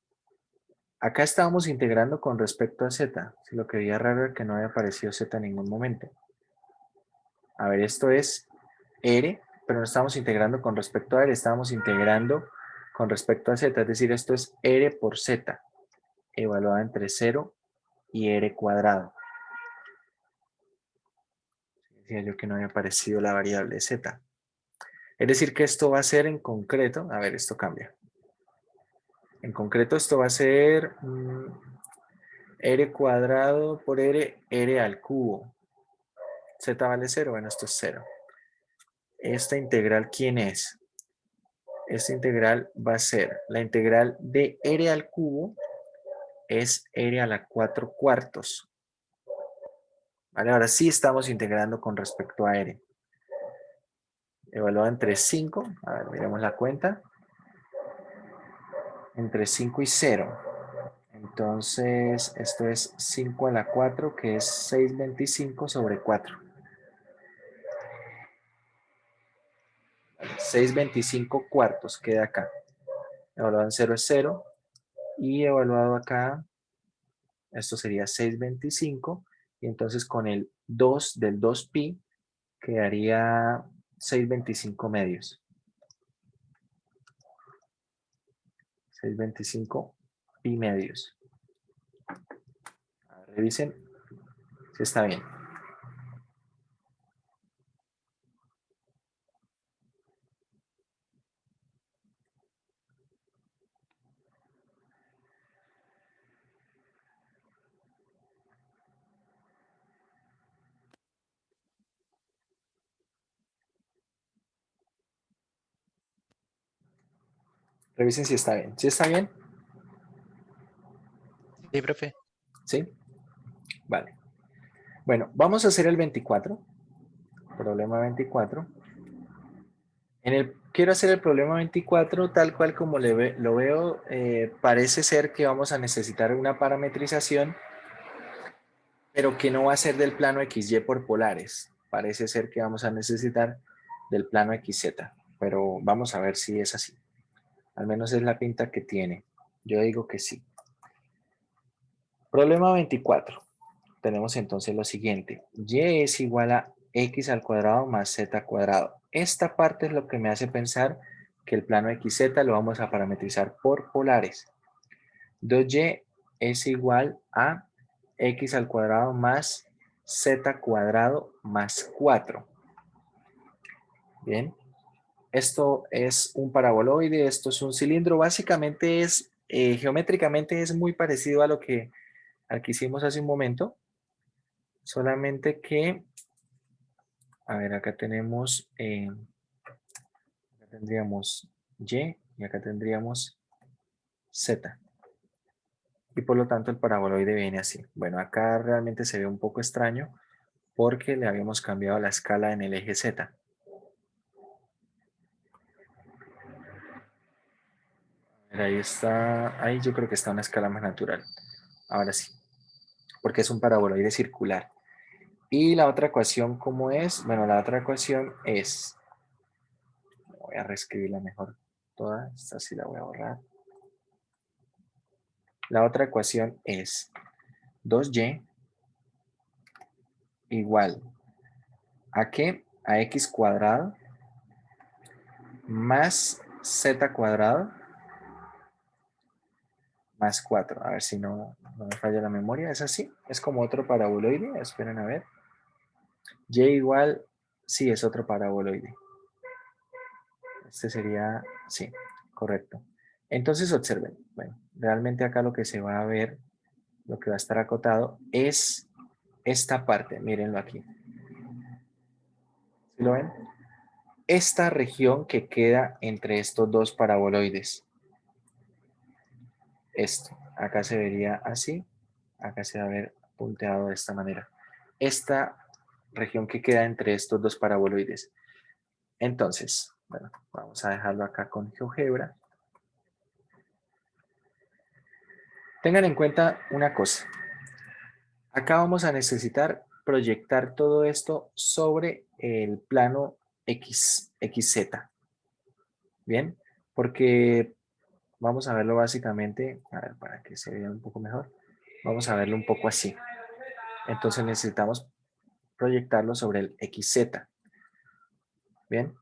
Acá estábamos integrando con respecto a z. Si lo que veía raro es que no había aparecido z en ningún momento. A ver, esto es r, pero no estamos integrando con respecto a r, estamos integrando con respecto a z. Es decir, esto es r por z, evaluado entre 0 y r cuadrado. Decía yo que no había aparecido la variable z. Es decir, que esto va a ser en concreto, a ver, esto cambia. En concreto esto va a ser r cuadrado por r al cubo. Z vale 0, bueno, esto es 0. Esta integral, ¿quién es? Esta integral va a ser la integral de r al cubo es r a la 4 cuartos. Vale, ahora sí estamos integrando con respecto a r. Evaluado entre 5, a ver, miremos la cuenta. Entre 5 y 0. Entonces, esto es 5 a la 4, que es 625 sobre 4. 625 cuartos queda acá. Evaluado en 0 es 0. Y evaluado acá, esto sería 625. Y entonces con el 2 del 2pi quedaría 625 medios. 625 pi medios. A ver, revisen si está bien. Revisen si está bien. ¿Sí está bien? Sí, profe. ¿Sí? Vale. Bueno, vamos a hacer el 24. Problema 24. Quiero hacer el problema 24 tal cual como lo veo. Parece ser que vamos a necesitar una parametrización, pero que no va a ser del plano XY por polares. Parece ser que vamos a necesitar del plano XZ, pero vamos a ver si es así. Al menos es la pinta que tiene. Yo digo que sí. Problema 24. Tenemos entonces lo siguiente. Y es igual a x al cuadrado más z cuadrado. Esta parte es lo que me hace pensar que el plano XZ lo vamos a parametrizar por polares. 2y es igual a x al cuadrado más z cuadrado más 4. Bien. Esto es un paraboloide, esto es un cilindro. Básicamente es, geométricamente es muy parecido a al que hicimos hace un momento. Solamente que, a ver, acá tendríamos y acá tendríamos z. Y por lo tanto el paraboloide viene así. Bueno, acá realmente se ve un poco extraño porque le habíamos cambiado la escala en el eje z. Ahí está, ahí yo creo que está una escala más natural. Ahora sí, porque es un paraboloide circular. Y la otra ecuación, ¿cómo es? Bueno, la otra ecuación es, voy a reescribirla mejor toda, esta sí la voy a borrar. La otra ecuación es 2y igual a qué? A x cuadrado más z cuadrado más 4. A ver si no me falla la memoria. ¿Es así? Es como otro paraboloide. Esperen a ver. Y igual, sí, es otro paraboloide. Este sería, sí, correcto. Entonces observen, bueno, realmente acá lo que se va a ver, lo que va a estar acotado es esta parte, mírenlo aquí. ¿Sí lo ven? Esta región que queda entre estos dos paraboloides. Esto, acá se vería así, acá se va a ver punteado de esta manera. Esta región que queda entre estos dos paraboloides. Entonces, bueno, vamos a dejarlo acá con GeoGebra. Tengan en cuenta una cosa. Acá vamos a necesitar proyectar todo esto sobre el plano XZ. ¿Bien? Porque vamos a verlo básicamente, a ver, para que se vea un poco mejor. Vamos a verlo un poco así. Entonces necesitamos proyectarlo sobre el XZ. ¿Bien?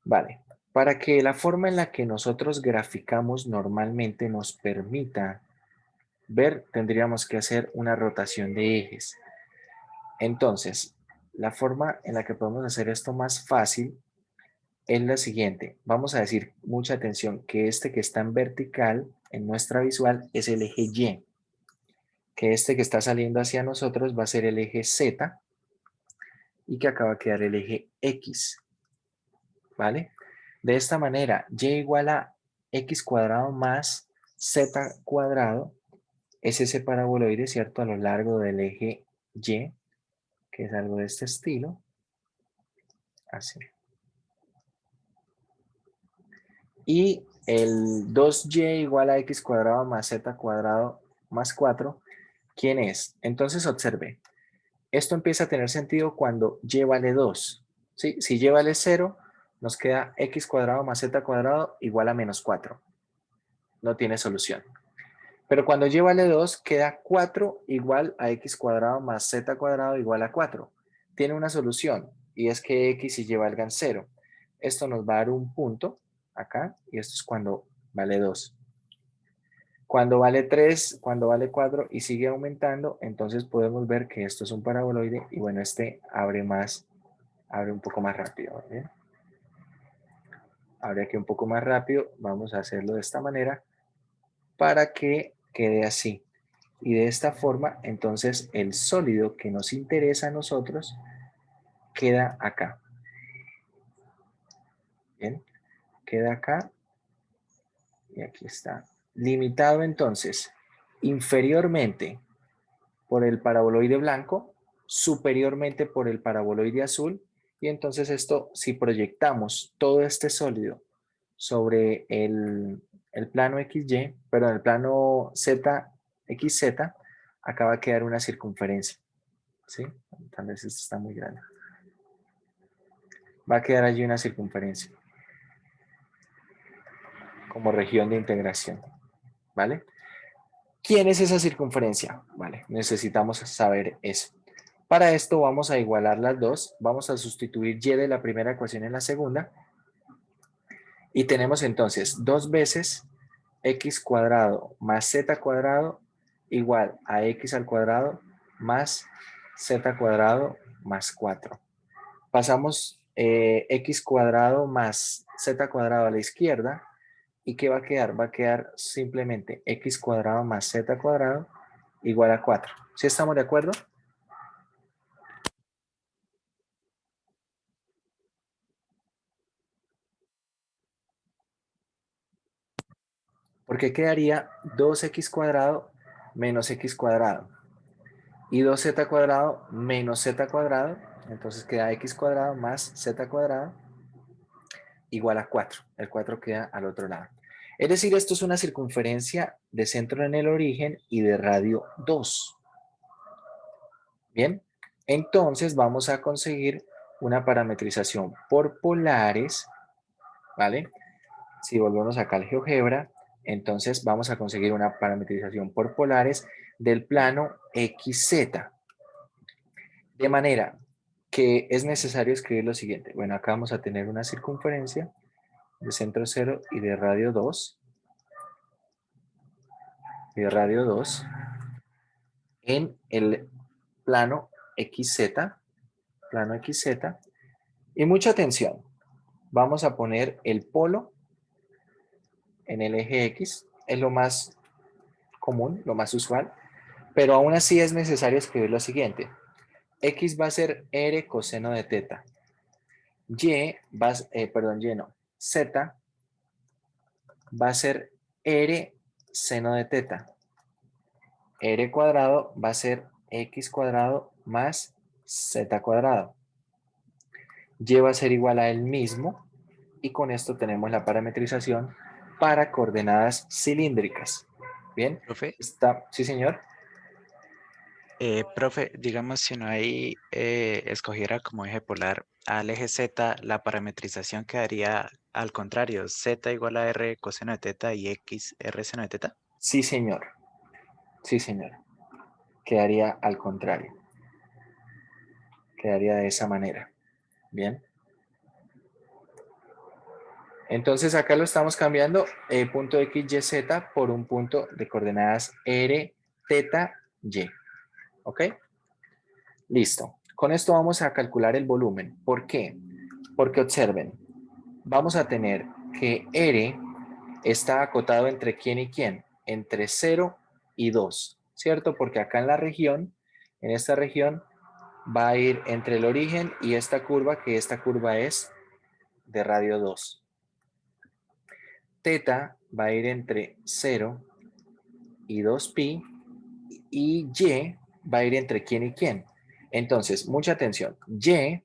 Vale. Para que la forma en la que nosotros graficamos normalmente nos permita ver, tendríamos que hacer una rotación de ejes. Entonces, la forma en la que podemos hacer esto más fácil es la siguiente. Vamos a decir, mucha atención, que este que está en vertical en nuestra visual es el eje Y, que este que está saliendo hacia nosotros va a ser el eje Z y que acaba de quedar el eje X, ¿vale? De esta manera, Y igual a X cuadrado más Z cuadrado es ese paraboloide, ¿cierto? A lo largo del eje Y, que es algo de este estilo, así. Y el 2y igual a x cuadrado más z cuadrado más 4, ¿quién es? Entonces observe, esto empieza a tener sentido cuando y vale 2. ¿Sí? Si y vale 0, nos queda x cuadrado más z cuadrado igual a menos 4. No tiene solución. Pero cuando y vale 2, queda 4 igual a x cuadrado más z cuadrado igual a 4. Tiene una solución, y es que x y y valgan 0. Esto nos va a dar un punto acá, y esto es cuando vale 2. Cuando vale 3, cuando vale 4 y sigue aumentando, entonces podemos ver que esto es un paraboloide y bueno, este abre un poco más rápido. ¿Bien? Abre aquí un poco más rápido, vamos a hacerlo de esta manera para que quede así. Y de esta forma, entonces el sólido que nos interesa a nosotros queda acá. Bien, queda acá y aquí está. Limitado entonces inferiormente por el paraboloide blanco, superiormente por el paraboloide azul, y entonces esto, si proyectamos todo este sólido sobre el plano XY, perdón, el plano ZXZ, acá va a quedar una circunferencia, ¿sí? Tal vez esto está muy grande. Va a quedar allí una circunferencia como región de integración, ¿vale? ¿Quién es esa circunferencia? Vale, necesitamos saber eso. Para esto vamos a igualar las dos, vamos a sustituir y de la primera ecuación en la segunda y tenemos entonces 2 veces x cuadrado más z cuadrado igual a x al cuadrado más z cuadrado más 4. Pasamos x cuadrado más z cuadrado a la izquierda y ¿qué va a quedar? Va a quedar simplemente x cuadrado más z cuadrado igual a 4. ¿Sí estamos de acuerdo? Porque quedaría 2x cuadrado menos x cuadrado y 2z cuadrado menos z cuadrado, entonces queda x cuadrado más z cuadrado igual a 4. El 4 queda al otro lado. Es decir, esto es una circunferencia de centro en el origen y de radio 2. Bien, entonces vamos a conseguir una parametrización por polares, ¿vale? Si volvemos acá al GeoGebra, entonces vamos a conseguir una parametrización por polares del plano XZ. De manera que es necesario escribir lo siguiente. Bueno, acá vamos a tener una circunferencia de centro 0 y de radio 2. En el plano XZ, plano XZ. Y mucha atención, vamos a poner el polo en el eje X, es lo más común, lo más usual, pero aún así es necesario escribir lo siguiente. X va a ser R coseno de teta. Z va a ser R seno de teta. R cuadrado va a ser X cuadrado más Z cuadrado. Y va a ser igual a el mismo y con esto tenemos la parametrización para coordenadas cilíndricas. Bien, Profe, sí señor. profe, digamos si no hay, escogiera como eje polar al eje Z, la parametrización quedaría al contrario, Z igual a R coseno de teta y X R seno de teta. Sí señor, sí señor. Quedaría al contrario, quedaría de esa manera. Bien. Entonces acá lo estamos cambiando, punto X, Y, Z por un punto de coordenadas R, teta, Y. ¿Ok? Listo. Con esto vamos a calcular el volumen. ¿Por qué? Porque observen, vamos a tener que R está acotado entre quién y quién, entre 0 y 2, ¿cierto? Porque acá en la región, en esta región, va a ir entre el origen y esta curva, que esta curva es de radio 2. Teta va a ir entre 0 y 2pi y Y va a ir entre quién y quién. Entonces, mucha atención. Y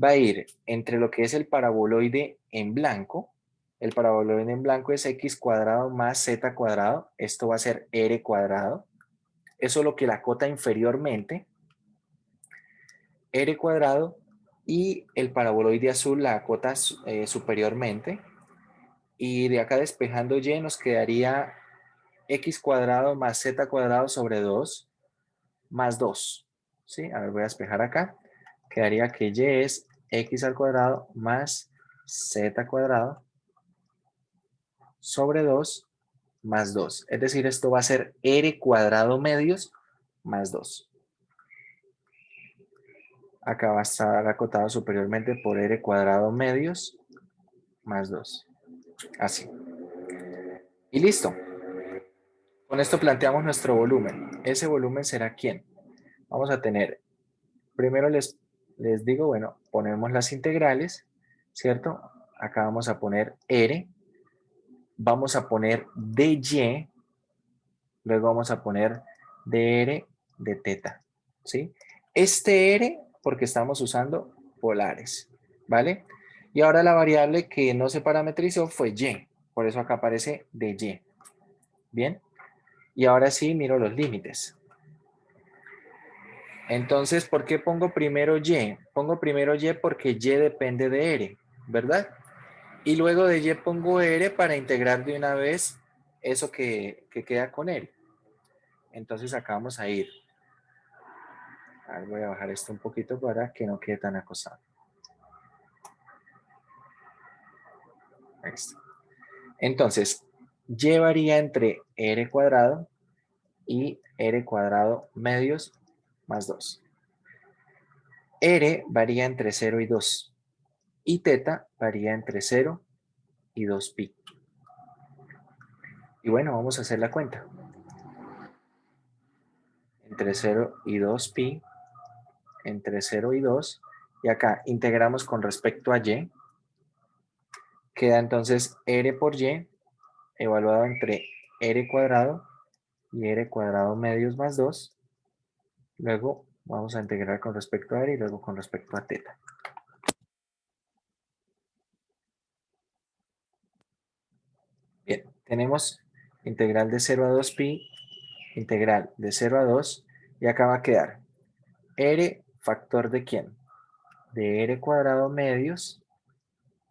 va a ir entre lo que es el paraboloide en blanco. El paraboloide en blanco es x cuadrado más z cuadrado. Esto va a ser r cuadrado. Eso es lo que la cota inferiormente. R cuadrado. Y el paraboloide azul la cota superiormente. Y de acá despejando y nos quedaría x cuadrado más z cuadrado sobre 2 más 2. ¿Sí? A ver, voy a despejar acá. Quedaría que y es x al cuadrado más z cuadrado sobre 2 más 2. Es decir, esto va a ser r cuadrado medios más 2. Acá va a estar acotado superiormente por r cuadrado medios más 2. Así. Y listo. Con esto planteamos nuestro volumen. Ese volumen será ¿quién? Vamos a tener, primero les digo, bueno, ponemos las integrales, ¿cierto? Acá vamos a poner R, vamos a poner dy, luego vamos a poner dr de teta, ¿sí? Este R porque estamos usando polares, ¿vale? Y ahora la variable que no se parametrizó fue y, por eso acá aparece dy, ¿bien? Y ahora sí miro los límites. Entonces, ¿por qué pongo primero y? Pongo primero y porque y depende de r, ¿verdad? Y luego de y pongo r para integrar de una vez eso que queda con r. Entonces acá vamos a ir. A ver, voy a bajar esto un poquito para que no quede tan acosado. Ahí está. Entonces, y varía entre r cuadrado y r cuadrado medios más 2. R varía entre 0 y 2. Y teta varía entre 0 y 2pi. Y bueno, vamos a hacer la cuenta. Entre 0 y 2pi, entre 0 y 2. Y acá integramos con respecto a y. Queda entonces r por y evaluado entre r cuadrado y r cuadrado medios más 2. Luego vamos a integrar con respecto a r y luego con respecto a teta. Bien, tenemos integral de 0 a 2pi, integral de 0 a 2, y acá va a quedar r factor de quién? De r cuadrado medios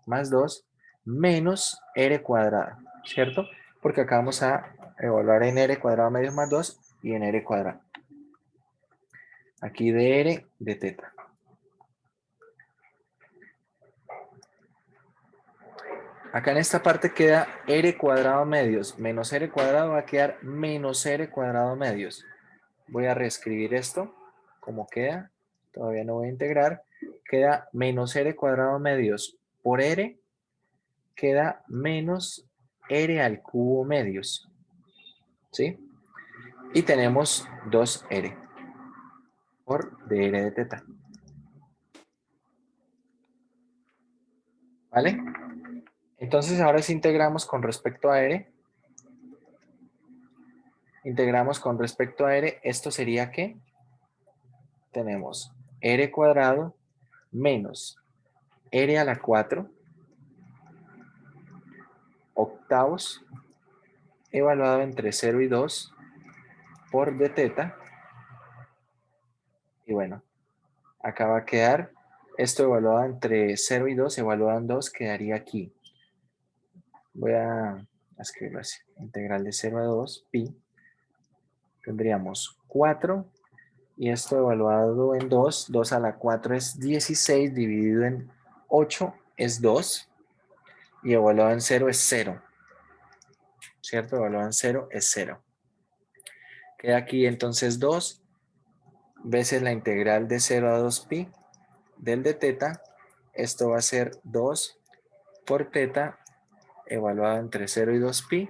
más 2 menos r cuadrado, ¿cierto? Porque acá vamos a evaluar en r cuadrado medios más 2 y en r cuadrado. Aquí de r de teta. Acá en esta parte queda r cuadrado medios menos r cuadrado, va a quedar menos r cuadrado medios. Voy a reescribir esto como queda. todavía no voy a integrar, queda menos r cuadrado medios por r, queda menos r al cubo medios, ¿sí? Y tenemos 2r por dr de teta, ¿vale? Entonces ahora sí integramos con respecto a r, integramos con respecto a r, esto sería que tenemos r cuadrado menos r a la 4 octavos evaluado entre 0 y 2 por d teta. Y bueno, acá va a quedar esto evaluado entre 0 y 2, evaluado en 2, quedaría aquí. Voy a escribirlo así. Integral de 0 a 2, pi. Tendríamos 4 y esto evaluado en 2, 2 a la 4 es 16, dividido en 8 es 2 y evaluado en 0 es 0, ¿cierto? Evaluado en 0 es 0. Queda aquí entonces 2 veces la integral de 0 a 2 pi del de teta. Esto va a ser 2 por teta evaluado entre 0 y 2 pi.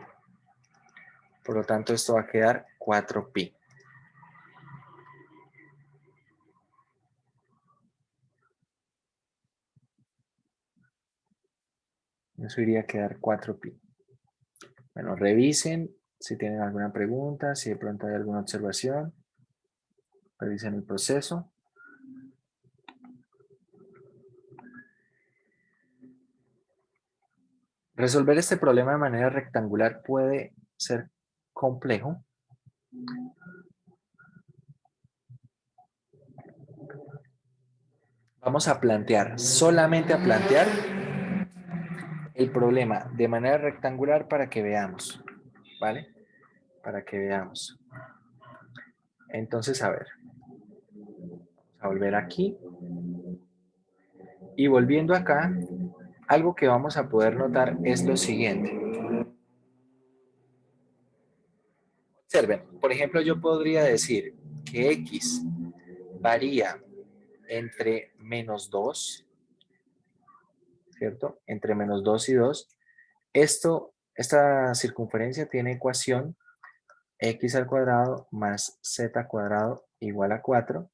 Por lo tanto, esto va a quedar 4 pi. Eso iría a quedar 4 pi. Bueno, revisen si tienen alguna pregunta, si de pronto hay alguna observación. Revisen el proceso. Resolver este problema de manera rectangular puede ser complejo. Vamos a plantear, solamente a plantear el problema de manera rectangular para que veamos, ¿vale? Para que veamos. Entonces, a ver, vamos a volver aquí. Y volviendo acá, algo que vamos a poder notar es lo siguiente. Observen, por ejemplo, yo podría decir que x varía entre menos 2, ¿cierto? Entre menos 2 y 2. Esta circunferencia tiene ecuación x al cuadrado más z cuadrado igual a 4.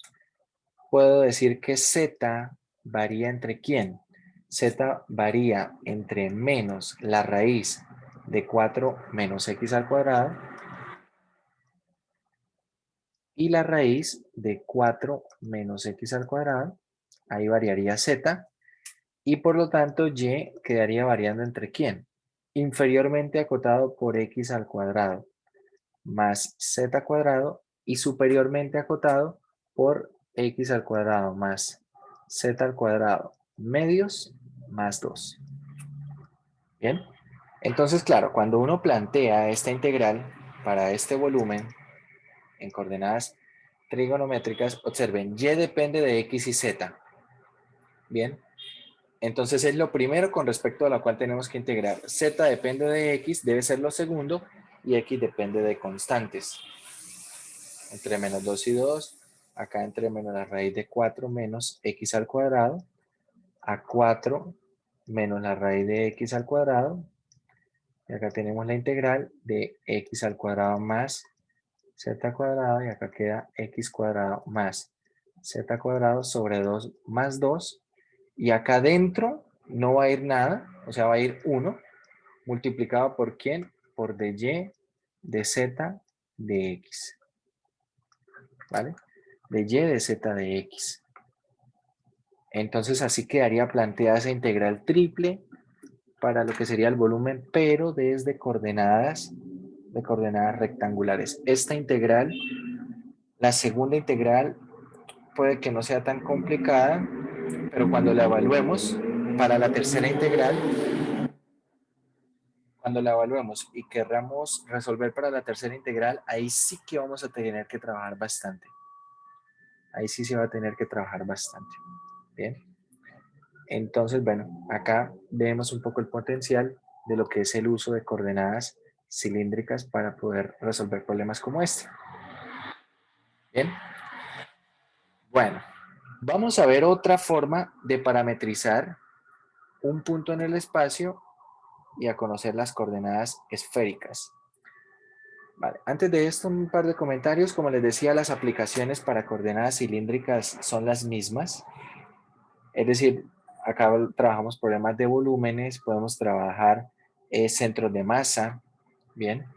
Puedo decir que z varía entre ¿quién? Z varía entre menos la raíz de 4 menos x al cuadrado y la raíz de 4 menos x al cuadrado. Ahí variaría z. Y por lo tanto y quedaría variando entre ¿quién? Inferiormente acotado por x al cuadrado más z cuadrado y superiormente acotado por x al cuadrado más z al cuadrado medios más 2. Bien, entonces claro, cuando uno plantea esta integral para este volumen en coordenadas trigonométricas, observen, y depende de x y z. Bien, entonces es lo primero con respecto a lo cual tenemos que integrar. Z depende de x, debe ser lo segundo, y x depende de constantes. Entre menos 2 y 2, acá entre menos la raíz de 4 menos x al cuadrado, a 4 menos la raíz de x al cuadrado, y acá tenemos la integral de x al cuadrado más z cuadrado, y acá queda x cuadrado más z cuadrado sobre 2 más 2, y acá adentro no va a ir nada, o sea, va a ir 1, multiplicado por ¿quién? Por dy de z de x, ¿vale? De y de z de x. Entonces así quedaría planteada esa integral triple para lo que sería el volumen, pero desde coordenadas, de coordenadas rectangulares. Esta integral, la segunda integral, puede que no sea tan complicada, pero cuando la evaluemos para la tercera integral, cuando la evaluemos y querramos resolver para la tercera integral, ahí sí que vamos a tener que trabajar bastante. Ahí sí se va a tener que trabajar bastante. Bien. Entonces, bueno, acá vemos un poco el potencial de lo que es el uso de coordenadas cilíndricas para poder resolver problemas como este. Bien. Bueno, Vamos a ver otra forma de parametrizar un punto en el espacio y a conocer las coordenadas esféricas. Vale. Antes de esto, un par de comentarios. Como les decía, las aplicaciones para coordenadas cilíndricas son las mismas. Es decir, acá trabajamos problemas de volúmenes, podemos trabajar centros de masa, ¿bien?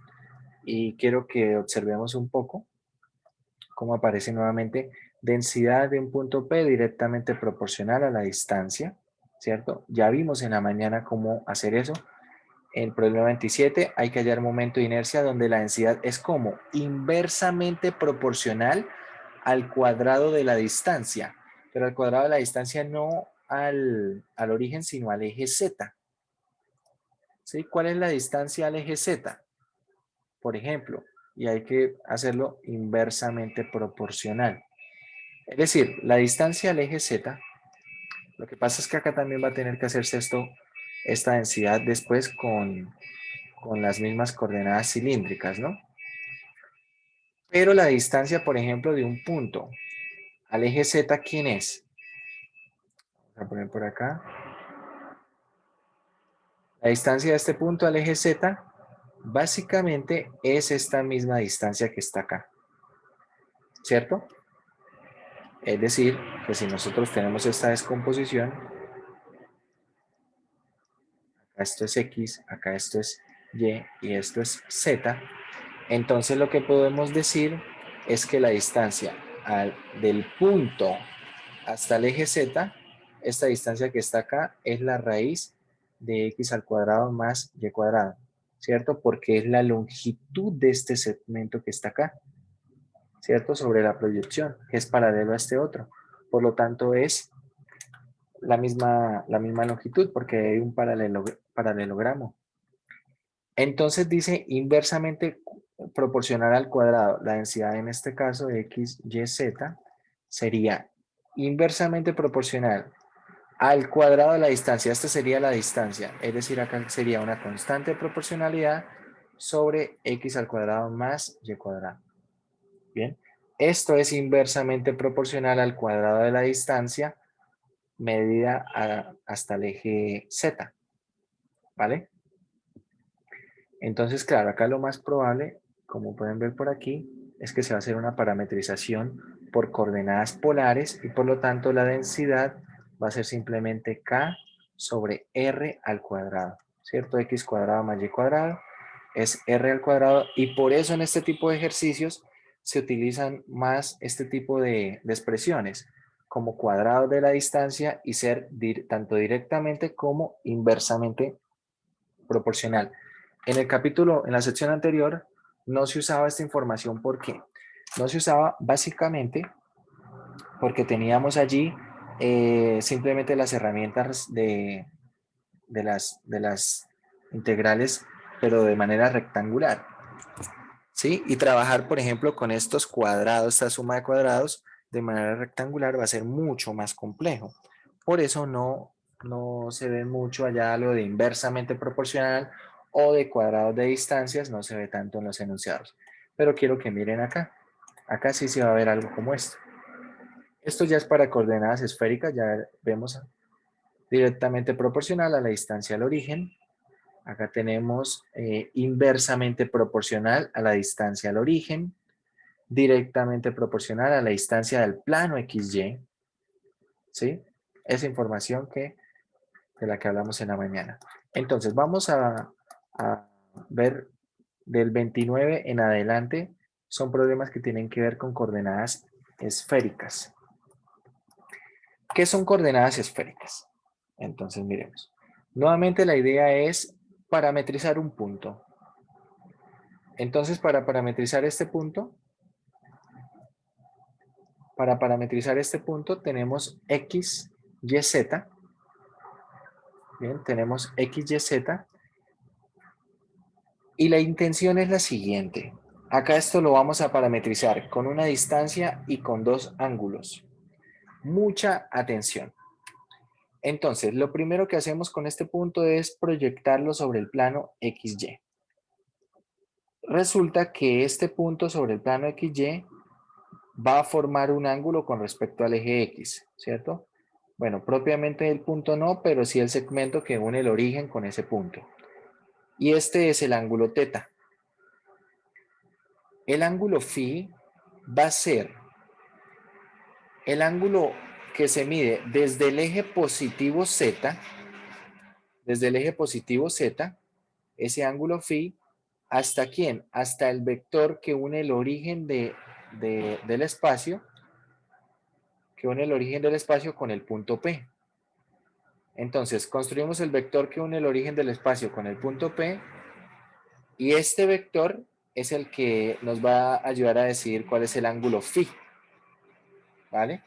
Y quiero que observemos un poco cómo aparece nuevamente densidad de un punto P directamente proporcional a la distancia, ¿cierto? Ya vimos en la mañana cómo hacer eso. En el problema 27 hay que hallar momento de inercia donde la densidad es como inversamente proporcional al cuadrado de la distancia, pero al cuadrado de la distancia no al origen, sino al eje Z. ¿Sí? ¿Cuál es la distancia al eje Z? Por ejemplo, y hay que hacerlo inversamente proporcional. Es decir, la distancia al eje Z, lo que pasa es que acá también va a tener que hacerse esta densidad después con las mismas coordenadas cilíndricas, ¿no? Pero la distancia, por ejemplo, de un punto al eje Z, ¿quién es? Vamos a poner por acá. La distancia de este punto al eje Z, básicamente es esta misma distancia que está acá, ¿cierto? Es decir, que si nosotros tenemos esta descomposición, acá esto es X, acá esto es Y y esto es Z, entonces lo que podemos decir es que la distancia del punto hasta el eje Z, esta distancia que está acá es la raíz de x al cuadrado más y cuadrado, ¿cierto? Porque es la longitud de este segmento que está acá, ¿cierto? Sobre la proyección, que es paralelo a este otro. Por lo tanto, es la misma longitud porque hay un paralelogramo. Entonces dice inversamente proporcional al cuadrado. La densidad en este caso de x, y, z sería inversamente proporcional al cuadrado de la distancia. Esta sería la distancia. Es decir, acá sería una constante de proporcionalidad sobre x al cuadrado más y cuadrado. Bien. Esto es inversamente proporcional al cuadrado de la distancia medida hasta el eje z. ¿Vale? Entonces, claro, acá lo más probable, como pueden ver por aquí, es que se va a hacer una parametrización por coordenadas polares y por lo tanto la densidad va a ser simplemente K sobre R al cuadrado, ¿cierto? X cuadrado más Y cuadrado es R al cuadrado y por eso en este tipo de ejercicios se utilizan más este tipo de expresiones como cuadrado de la distancia y ser tanto directamente como inversamente proporcional. En el capítulo, en la sección anterior, no se usaba esta información. ¿Por qué? No se usaba básicamente porque teníamos allí simplemente las herramientas de las integrales, pero de manera rectangular. ¿Sí? Y trabajar, por ejemplo, con estos cuadrados, esta suma de cuadrados, de manera rectangular va a ser mucho más complejo. Por eso no se ve mucho allá lo de inversamente proporcional o de cuadrados de distancias, no se ve tanto en los enunciados. Pero quiero que miren acá. Acá sí se va a ver algo como esto. Esto ya es para coordenadas esféricas, ya vemos directamente proporcional a la distancia al origen. Acá tenemos inversamente proporcional a la distancia al origen, directamente proporcional a la distancia del plano XY, ¿sí? Esa información de la que hablamos en la mañana. Entonces, vamos a ver del 29 en adelante, son problemas que tienen que ver con coordenadas esféricas. ¿Qué son coordenadas esféricas? Entonces, miremos. Nuevamente la idea es parametrizar un punto. Entonces, para parametrizar este punto, tenemos x, y, z. Bien, tenemos x, y, z. Y la intención es la siguiente. Acá esto lo vamos a parametrizar con una distancia y con dos ángulos. Mucha atención. Entonces, lo primero que hacemos con este punto es proyectarlo sobre el plano XY. Resulta que este punto sobre el plano XY va a formar un ángulo con respecto al eje X, ¿cierto? Bueno, propiamente el punto no, pero sí el segmento que une el origen con ese punto. Y este es el ángulo teta. El ángulo phi va a ser el ángulo que se mide desde el eje positivo z, ese ángulo phi, ¿hasta quién? Hasta el vector que une el origen del espacio, con el punto P. Entonces, construimos el vector que une el origen del espacio con el punto P, y este vector es el que nos va a ayudar a decidir cuál es el ángulo phi, ¿vale?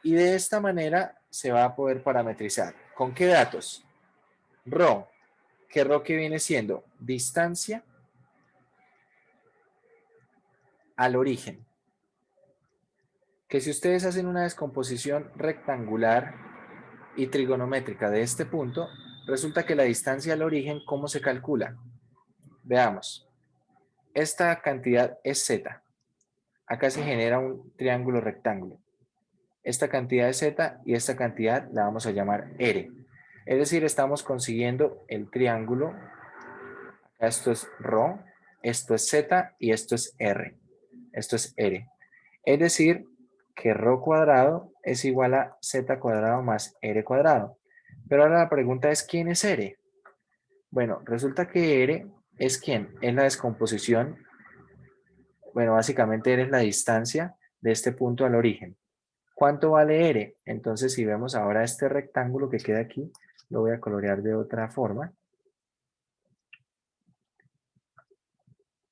Y de esta manera se va a poder parametrizar. ¿Con qué datos? Rho, que Rho que viene siendo distancia al origen. Que si ustedes hacen una descomposición rectangular y trigonométrica de este punto, resulta que la distancia al origen, ¿cómo se calcula? Veamos. Esta cantidad es z. Acá se genera un triángulo rectángulo. Esta cantidad es z y esta cantidad la vamos a llamar r. Es decir, estamos consiguiendo el triángulo. Acá esto es ρ, esto es z y esto es r. Esto es r. Es decir, que ρ cuadrado es igual a z cuadrado más r cuadrado. Pero ahora la pregunta es, ¿quién es r? Bueno, resulta que r es ¿quién? Es la descomposición. Bueno, básicamente r es la distancia de este punto al origen. ¿Cuánto vale r? Entonces, si vemos ahora este rectángulo que queda aquí, lo voy a colorear de otra forma.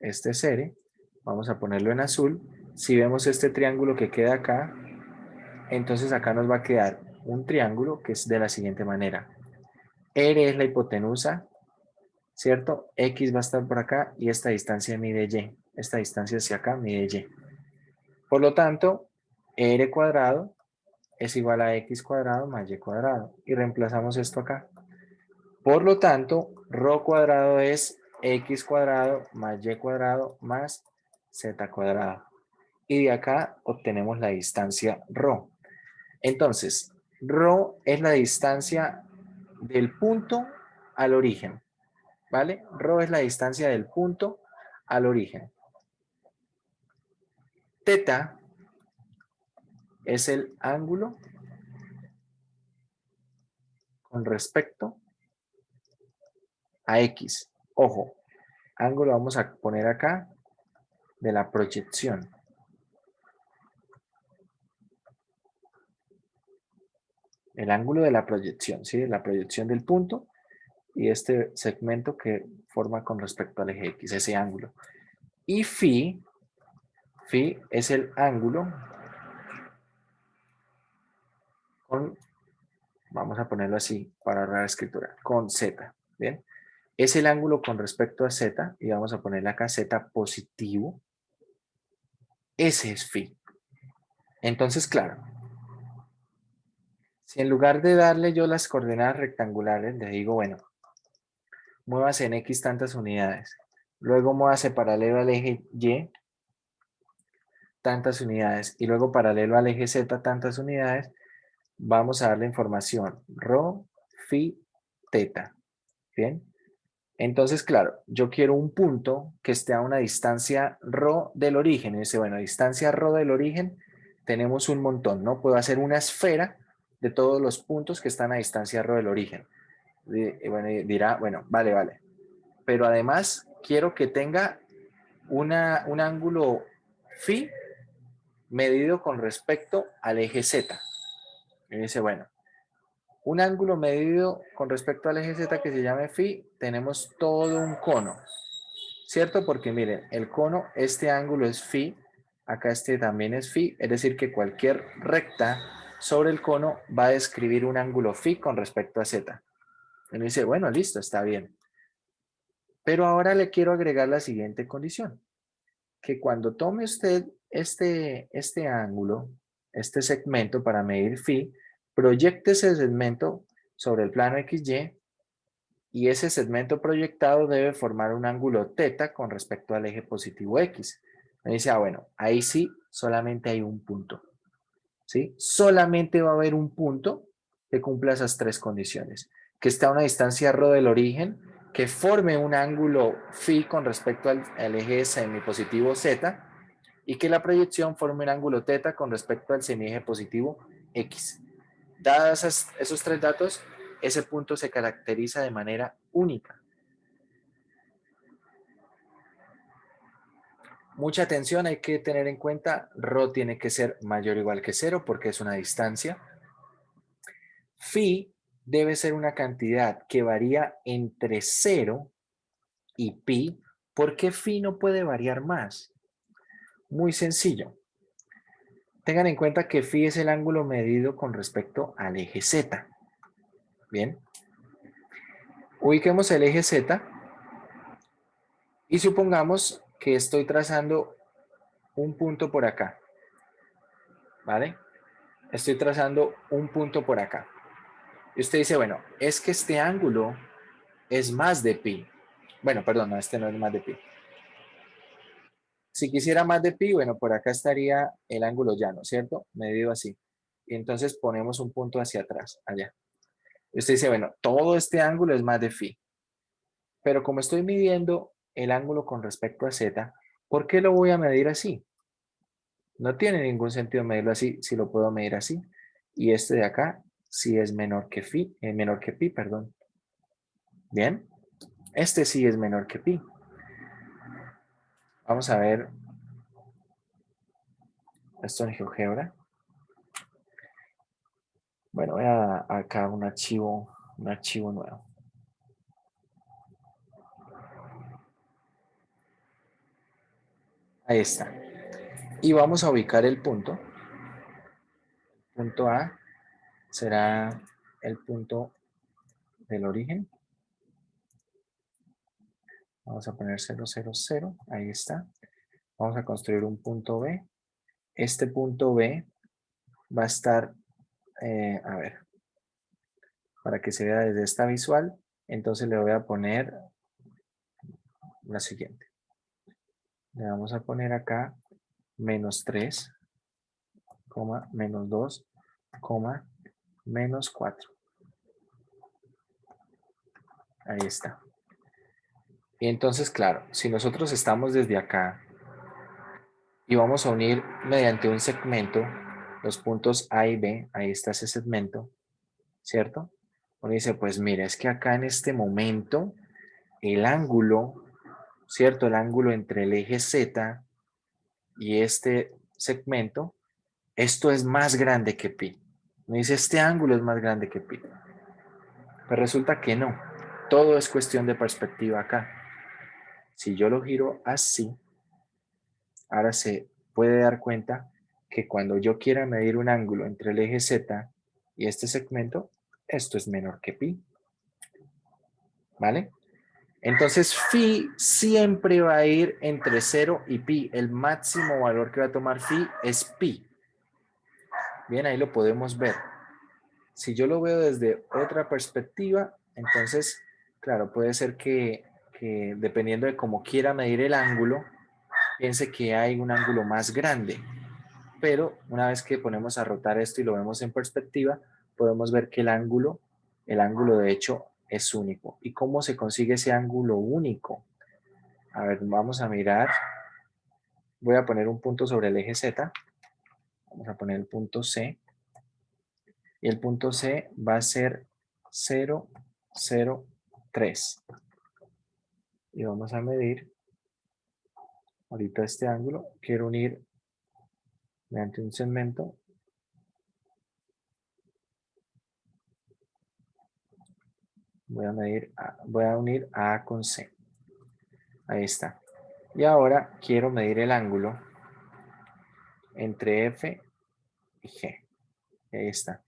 Este es r. Vamos a ponerlo en azul. Si vemos este triángulo que queda acá, entonces acá nos va a quedar un triángulo que es de la siguiente manera. R es la hipotenusa, ¿cierto? X va a estar por acá y esta distancia mide Y. Esta distancia hacia acá mide Y. Por lo tanto, R cuadrado es igual a X cuadrado más Y cuadrado. Y reemplazamos esto acá. Por lo tanto, ρ cuadrado es X cuadrado más Y cuadrado más Z cuadrado. Y de acá obtenemos la distancia ρ. Entonces, ρ es la distancia del punto al origen, ¿vale? Ρ es la distancia del punto al origen. Teta es el ángulo con respecto a X. Ojo, ángulo vamos a poner acá de la proyección. El ángulo de la proyección, ¿sí? La proyección del punto y este segmento que forma con respecto al eje X, ese ángulo. Y phi es el ángulo con, vamos a ponerlo así para ahorrar escritura, con Z, ¿bien? Es el ángulo con respecto a Z y vamos a ponerle acá Z positivo. Ese es phi. Entonces, claro, si en lugar de darle yo las coordenadas rectangulares, le digo, bueno, muévase en X tantas unidades, luego muévase paralelo al eje Y tantas unidades y luego paralelo al eje Z tantas unidades, vamos a darle información ρ, phi, teta. ¿Bien? Entonces, claro, yo quiero un punto que esté a una distancia ρ del origen. Y dice, bueno, distancia ρ del origen, tenemos un montón, ¿no? Puedo hacer una esfera de todos los puntos que están a distancia ρ del origen. Y bueno, dirá, bueno, vale. Pero además, quiero que tenga un ángulo phi medido con respecto al eje Z. Y dice, bueno, un ángulo medido con respecto al eje Z que se llame phi, tenemos todo un cono, ¿cierto? Porque miren, el cono, este ángulo es phi, acá este también es phi, es decir que cualquier recta sobre el cono va a describir un ángulo phi con respecto a Z. Y uno dice, bueno, listo, está bien. Pero ahora le quiero agregar la siguiente condición, que cuando tome usted este ángulo, este segmento para medir phi, proyecte ese segmento sobre el plano XY y ese segmento proyectado debe formar un ángulo teta con respecto al eje positivo X. Me dice, ah, bueno, ahí sí, solamente hay un punto. ¿Sí? Solamente va a haber un punto que cumpla esas tres condiciones. Que esté a una distancia ρ del origen, que forme un ángulo phi con respecto al eje semipositivo z y que la proyección forme un ángulo θ con respecto al semieje positivo x. Dados esos tres datos, ese punto se caracteriza de manera única. Mucha atención, hay que tener en cuenta, ρ tiene que ser mayor o igual que 0 porque es una distancia. Phi debe ser una cantidad que varía entre 0 y pi. ¿Por qué phi no puede variar más? Muy sencillo. Tengan en cuenta que phi es el ángulo medido con respecto al eje z. Bien. Ubiquemos el eje z y supongamos que estoy trazando un punto por acá. ¿Vale? Estoy trazando un punto por acá. Y usted dice, bueno, es que este ángulo es más de pi. Bueno, perdón, no, este no es más de pi. Si quisiera más de pi, bueno, por acá estaría el ángulo llano, ¿cierto? Medido así. Y entonces ponemos un punto hacia atrás, allá. Y usted dice, bueno, todo este ángulo es más de phi. Pero como estoy midiendo el ángulo con respecto a z, ¿por qué lo voy a medir así? No tiene ningún sentido medirlo así si lo puedo medir así. Y este de acá sí es menor que pi, perdón. Bien, este sí es menor que pi. Vamos a ver esto en GeoGebra. Bueno, voy a acá un archivo nuevo. Ahí está. Y vamos a ubicar el punto. Punto A será el punto del origen. Vamos a poner 0, 0, 0. Ahí está. Vamos a construir un punto B. Este punto B va a estar, a ver, para que se vea desde esta visual, entonces le voy a poner la siguiente. Le vamos a poner acá menos 3, menos 2, menos 4. Ahí está. Y entonces, claro, si nosotros estamos desde acá y vamos a unir mediante un segmento los puntos A y B, ahí está ese segmento, ¿cierto? Uno dice, pues mira, es que acá en este momento el ángulo, ¿cierto? El ángulo entre el eje Z y este segmento, esto es más grande que pi. Me dice, este ángulo es más grande que pi. Pues resulta que no. Todo es cuestión de perspectiva acá. Si yo lo giro así, ahora se puede dar cuenta que cuando yo quiera medir un ángulo entre el eje Z y este segmento, esto es menor que pi. ¿Vale? Entonces, phi siempre va a ir entre 0 y pi. El máximo valor que va a tomar phi es pi. Bien, ahí lo podemos ver. Si yo lo veo desde otra perspectiva, entonces, claro, puede ser que dependiendo de cómo quiera medir el ángulo, piense que hay un ángulo más grande. Pero una vez que ponemos a rotar esto y lo vemos en perspectiva, podemos ver que el ángulo de hecho es único. ¿Y cómo se consigue ese ángulo único? A ver, vamos a mirar. Voy a poner un punto sobre el eje Z. Vamos a poner el punto C. Y el punto C va a ser 0, 0, 3. Y vamos a medir ahorita este ángulo. Quiero unir mediante un segmento. Voy a unir A con C. Ahí está. Y ahora quiero medir el ángulo entre F y G. Y ahí está.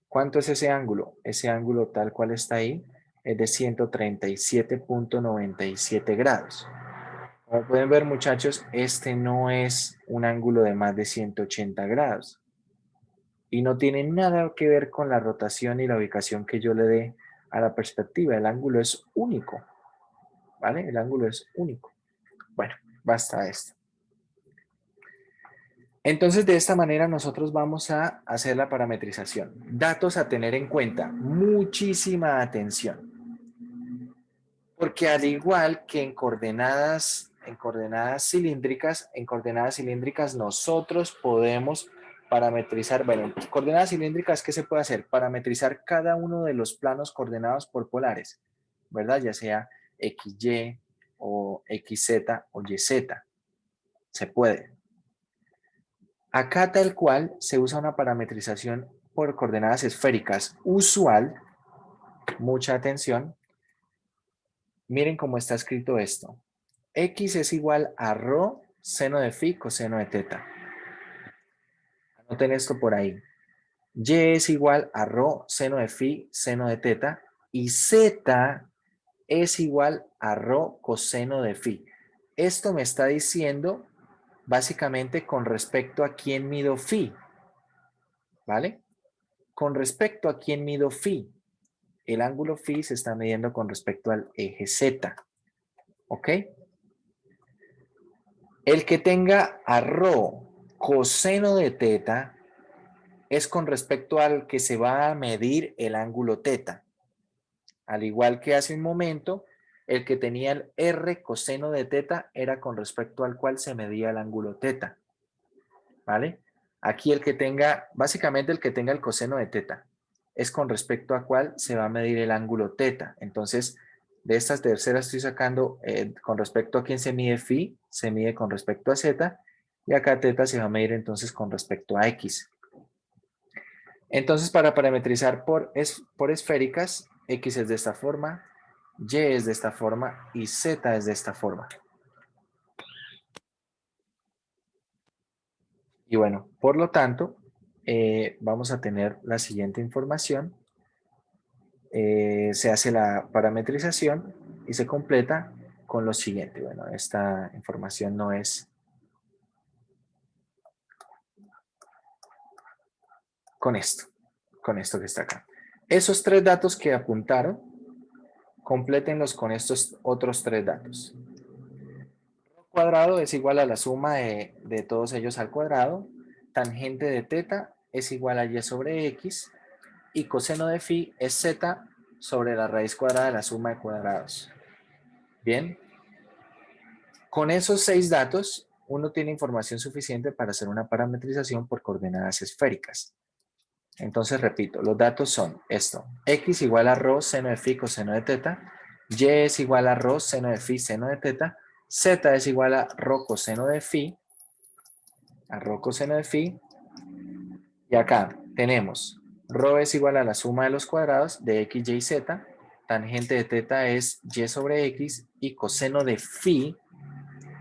¿Cuánto es ese ángulo? Ese ángulo tal cual está ahí es de 137.97 grados. Como pueden ver, muchachos, este no es un ángulo de más de 180 grados. Y no tiene nada que ver con la rotación y la ubicación que yo le dé a la perspectiva. El ángulo es único. ¿Vale? El ángulo es único. Bueno, basta esto. Entonces, de esta manera nosotros vamos a hacer la parametrización. Datos a tener en cuenta. Muchísima atención. Porque al igual que en coordenadas cilíndricas nosotros podemos parametrizar, bueno, en coordenadas cilíndricas, ¿qué se puede hacer? Parametrizar cada uno de los planos coordenados por polares, ¿verdad? Ya sea XY o XZ o YZ. Se puede. Acá tal cual se usa una parametrización por coordenadas esféricas usual, mucha atención. Miren cómo está escrito esto. X es igual a rho seno de phi coseno de teta. Anoten esto por ahí. Y es igual a rho seno de phi seno de teta y z es igual a rho coseno de phi. Esto me está diciendo básicamente con respecto a quién mido phi, ¿vale? Con respecto a quién mido phi. El ángulo phi se está midiendo con respecto al eje z, ¿ok? El que tenga a rho coseno de teta es con respecto al que se va a medir el ángulo teta. Al igual que hace un momento, el que tenía el R coseno de teta era con respecto al cual se medía el ángulo teta. ¿Vale? Aquí el que tenga, básicamente el que tenga el coseno de teta, es con respecto a cuál se va a medir el ángulo teta. Entonces, de estas terceras estoy sacando con respecto a quién se mide phi, se mide con respecto a z, y acá teta se va a medir entonces con respecto a x. Entonces, para parametrizar por esféricas, X es de esta forma, Y es de esta forma y Z es de esta forma. Y bueno, por lo tanto, vamos a tener la siguiente información. Se hace la parametrización y se completa con lo siguiente. Bueno, esta información no es con esto que está acá. Esos tres datos que apuntaron, complétenlos con estos otros tres datos. Cuadrado es igual a la suma de todos ellos al cuadrado. Tangente de teta es igual a y sobre x. Y coseno de phi es z sobre la raíz cuadrada de la suma de cuadrados. Bien. Con esos 6 datos, uno tiene información suficiente para hacer una parametrización por coordenadas esféricas. Entonces, repito, los datos son esto. X igual a rho seno de phi coseno de teta. Y es igual a rho seno de phi seno de teta. Z es igual a rho coseno de phi. A rho coseno de phi. Y acá tenemos rho es igual a la suma de los cuadrados de x, y, z. Tangente de teta es y sobre x. Y coseno de phi,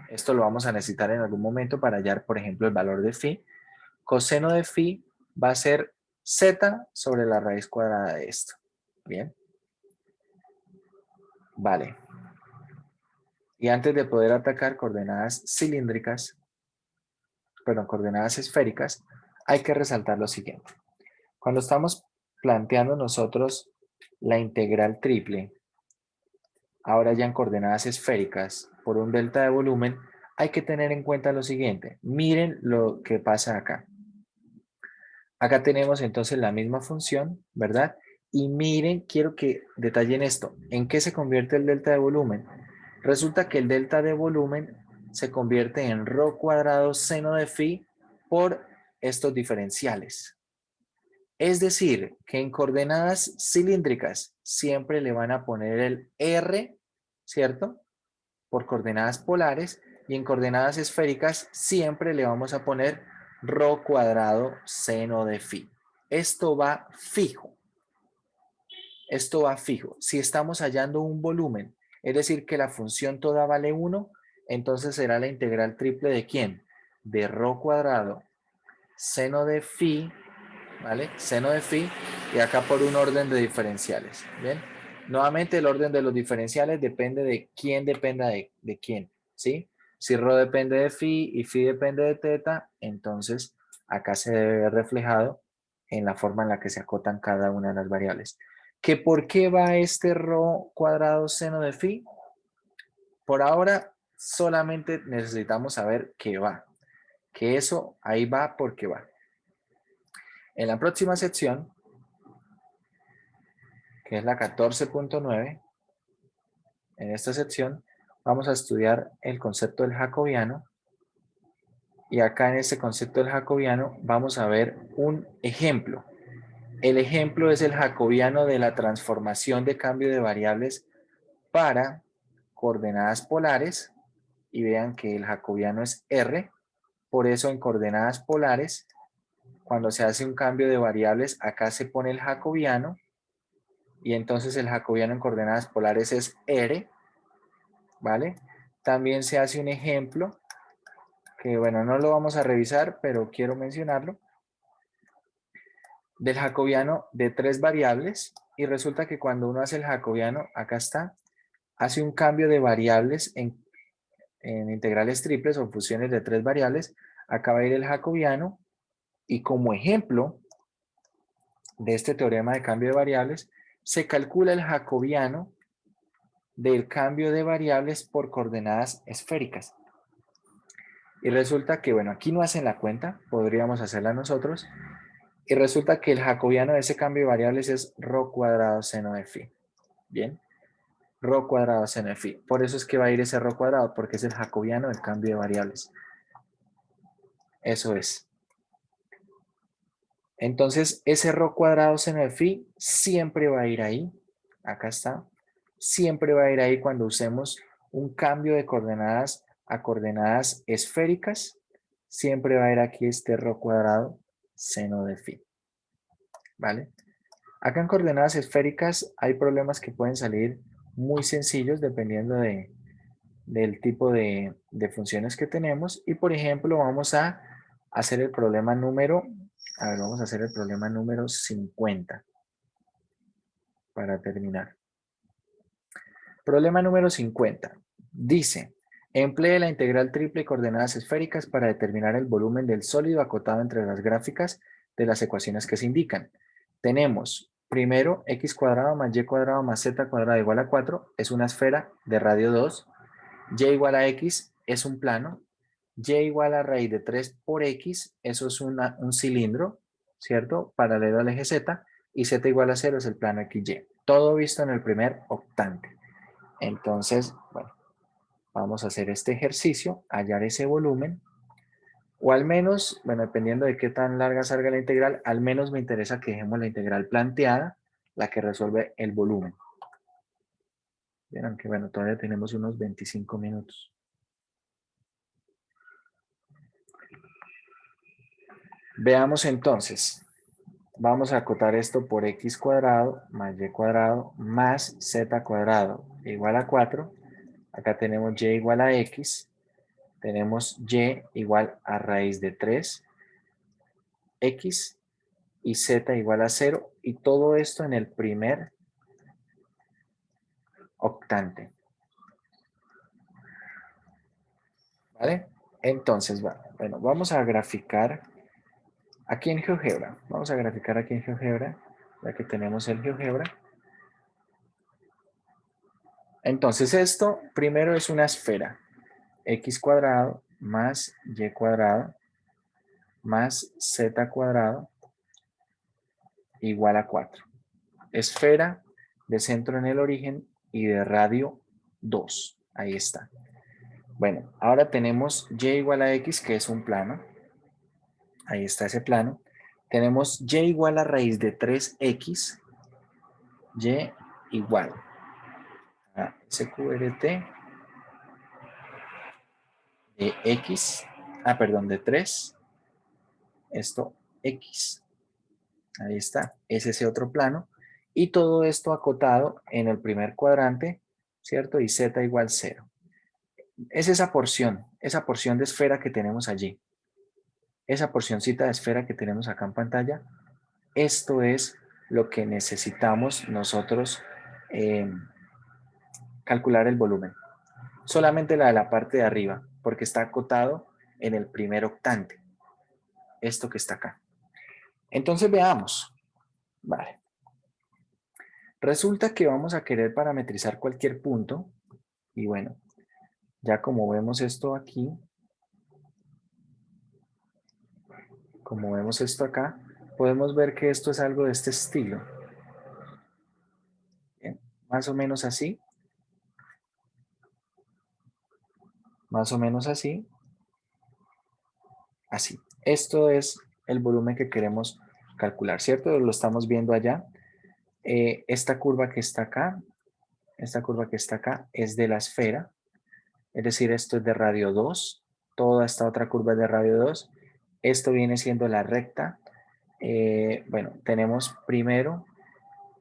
esto lo vamos a necesitar en algún momento para hallar, por ejemplo, el valor de phi. Coseno de phi va a ser z sobre la raíz cuadrada de esto. Bien. Vale. Y antes de poder atacar coordenadas cilíndricas, perdón, coordenadas esféricas, hay que resaltar lo siguiente. Cuando estamos planteando nosotros la integral triple, ahora ya en coordenadas esféricas, por un delta de volumen, hay que tener en cuenta lo siguiente. Miren lo que pasa acá. Acá tenemos entonces la misma función, ¿verdad? Y miren, quiero que detallen esto. ¿En qué se convierte el delta de volumen? Resulta que el delta de volumen se convierte en rho cuadrado seno de phi por estos diferenciales. Es decir, que en coordenadas cilíndricas siempre le van a poner el R, ¿cierto? Por coordenadas polares, y en coordenadas esféricas siempre le vamos a poner rho cuadrado seno de phi. Esto va fijo. Esto va fijo. Si estamos hallando un volumen, es decir, que la función toda vale 1, entonces será la integral triple de ¿quién? De rho cuadrado seno de phi, ¿vale? Seno de phi, y acá por un orden de diferenciales, ¿bien? Nuevamente el orden de los diferenciales depende de quién dependa de quién, ¿sí? Si rho depende de phi y phi depende de teta, entonces acá se debe ver reflejado en la forma en la que se acotan cada una de las variables. ¿Que por qué va este rho cuadrado seno de phi? Por ahora solamente necesitamos saber qué va. que eso ahí va porque va. En la próxima sección, que es la 14.9, en esta sección vamos a estudiar el concepto del jacobiano. Y acá en este concepto del jacobiano vamos a ver un ejemplo. El ejemplo es el jacobiano de la transformación de cambio de variables para coordenadas polares. Y vean que el jacobiano es R. Por eso en coordenadas polares, cuando se hace un cambio de variables, acá se pone el jacobiano. Y entonces el jacobiano en coordenadas polares es R. ¿Vale? También se hace un ejemplo que, bueno, no lo vamos a revisar, pero quiero mencionarlo, del jacobiano de 3 variables, y resulta que cuando uno hace el jacobiano, acá está, hace un cambio de variables en integrales triples o funciones de 3 variables, acá va a ir el jacobiano, y como ejemplo de este teorema de cambio de variables, se calcula el jacobiano del cambio de variables por coordenadas esféricas. Y resulta que, bueno, aquí no hacen la cuenta, podríamos hacerla nosotros, y resulta que el jacobiano de ese cambio de variables es rho cuadrado seno de phi. Bien, rho cuadrado seno de phi. Por eso es que va a ir ese rho cuadrado, porque es el jacobiano del cambio de variables. Eso es. Entonces, ese rho cuadrado seno de phi siempre va a ir ahí. Acá está. Siempre va a ir ahí cuando usemos un cambio de coordenadas a coordenadas esféricas. Siempre va a ir aquí este rho cuadrado seno de phi. ¿Vale? Acá en coordenadas esféricas hay problemas que pueden salir muy sencillos dependiendo del tipo de funciones que tenemos. Y por ejemplo, vamos a hacer el problema número, vamos a hacer el problema número 50 para terminar. Problema número 50. Dice, emplee la integral triple y coordenadas esféricas para determinar el volumen del sólido acotado entre las gráficas de las ecuaciones que se indican. Tenemos, primero, x cuadrado más y cuadrado más z cuadrado igual a 4, es una esfera de radio 2. Y igual a x es un plano. Y igual a raíz de 3 por x, eso es un cilindro, ¿cierto? Paralelo al eje z. Y z igual a 0 es el plano XY. Todo visto en el primer octante. Entonces, bueno, vamos a hacer este ejercicio, hallar ese volumen, o al menos, bueno, dependiendo de qué tan larga salga la integral, al menos me interesa que dejemos la integral planteada, la que resuelve el volumen. Bien, aunque bueno, todavía tenemos unos 25 minutos. Veamos entonces, vamos a acotar esto por x cuadrado más y cuadrado más z cuadrado igual a 4. Acá tenemos y igual a x. Tenemos y igual a raíz de 3, x y z igual a 0, y todo esto en el primer octante. ¿Vale? Entonces, bueno, vamos a graficar aquí en GeoGebra. Vamos a graficar aquí en GeoGebra, ya que tenemos el GeoGebra. Entonces esto primero es una esfera. X cuadrado más y cuadrado más z cuadrado igual a 4. Esfera de centro en el origen y de radio 2. Ahí está. Bueno, ahora tenemos y igual a x, que es un plano. Ahí está ese plano. Tenemos y igual a raíz de 3x. Y igual a SQRT de x. Perdón, de 3. Esto x. Ahí está. Es ese otro plano. Y todo esto acotado en el primer cuadrante, ¿cierto? Y z igual 0. Es esa porción de esfera que tenemos allí. Esa porcioncita de esfera que tenemos acá en pantalla. Esto es lo que necesitamos nosotros calcular el volumen. Solamente la de la parte de arriba, porque está acotado en el primer octante. Esto que está acá. Entonces veamos. Vale. Resulta que vamos a querer parametrizar cualquier punto. Y bueno, ya como vemos esto aquí, como vemos esto acá, podemos ver que esto es algo de este estilo. Bien, más o menos así. Más o menos así. Así. Esto es el volumen que queremos calcular, ¿cierto? Lo estamos viendo allá. Esta curva que está acá, esta curva que está acá es de la esfera, es decir, esto es de radio 2, toda esta otra curva es de radio 2, esto viene siendo la recta. Bueno, tenemos primero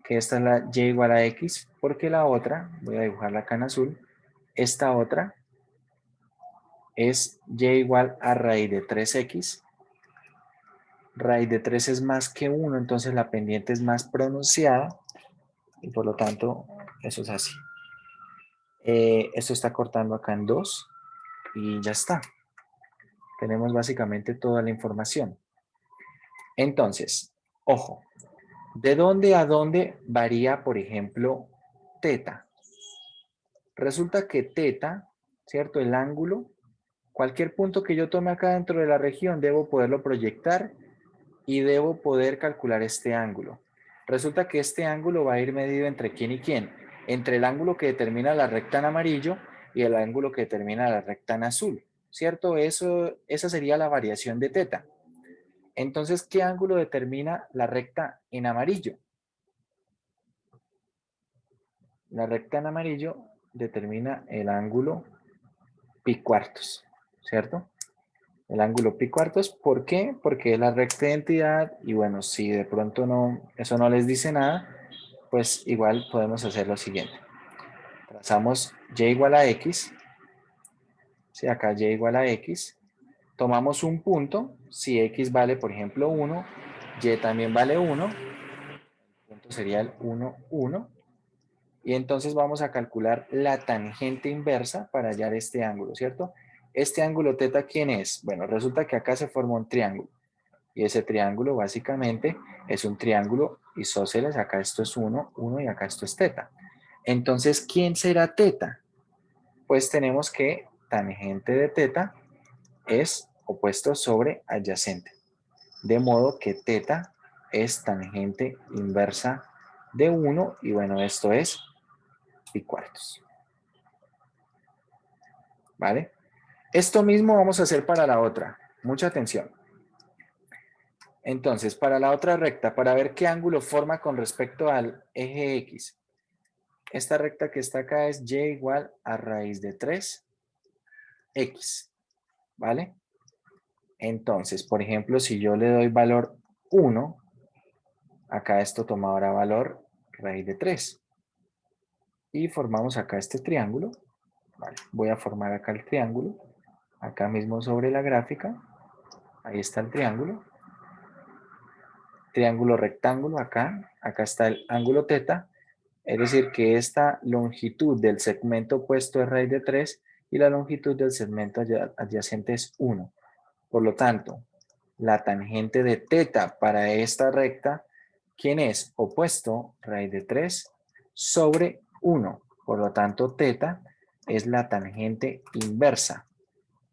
que esta es la y igual a x, porque la otra, voy a dibujarla acá en azul, esta otra es y igual a raíz de 3x. Raíz de 3 es más que 1, entonces la pendiente es más pronunciada y por lo tanto eso es así. Esto está cortando acá en 2 y ya está. Tenemos básicamente toda la información. Entonces, ojo, ¿de dónde a dónde varía, por ejemplo, teta? Resulta que teta, ¿cierto? El ángulo, cualquier punto que yo tome acá dentro de la región, debo poderlo proyectar y debo poder calcular este ángulo. Resulta que este ángulo va a ir medido entre quién y quién. Entre el ángulo que determina la recta en amarillo y el ángulo que determina la recta en azul, ¿cierto? Esa sería la variación de teta. Entonces, ¿qué ángulo determina la recta en amarillo? La recta en amarillo determina el ángulo pi cuartos, ¿cierto? El ángulo pi cuartos, ¿por qué? Porque es la recta de identidad y bueno, si de pronto no, eso no les dice nada, pues igual podemos hacer lo siguiente. Trazamos y igual a x, si acá y igual a x, tomamos un punto, si x vale por ejemplo 1, y también vale 1, el punto sería el 1, 1, y entonces vamos a calcular la tangente inversa para hallar este ángulo, ¿cierto? Este ángulo teta, ¿quién es? Bueno, resulta que acá se forma un triángulo. Y ese triángulo básicamente es un triángulo isósceles. Acá esto es 1, 1 y acá esto es teta. Entonces, ¿quién será teta? Pues tenemos que tangente de teta es opuesto sobre adyacente. De modo que teta es tangente inversa de 1 y bueno, esto es pi cuartos. ¿Vale? Esto mismo vamos a hacer para la otra. Mucha atención. Entonces, para la otra recta, para ver qué ángulo forma con respecto al eje X, esta recta que está acá es y igual a raíz de 3x, ¿vale? Entonces, por ejemplo, si yo le doy valor 1, acá esto toma ahora valor raíz de 3. Y formamos acá este triángulo. Vale, voy a formar acá el triángulo. Acá mismo sobre la gráfica. Ahí está el triángulo. Triángulo rectángulo acá. Acá está el ángulo teta. Es decir, que esta longitud del segmento opuesto es raíz de 3 y la longitud del segmento adyacente es 1. Por lo tanto, la tangente de teta para esta recta, ¿quién es? Opuesto, raíz de 3 sobre 1. Por lo tanto, teta es la tangente inversa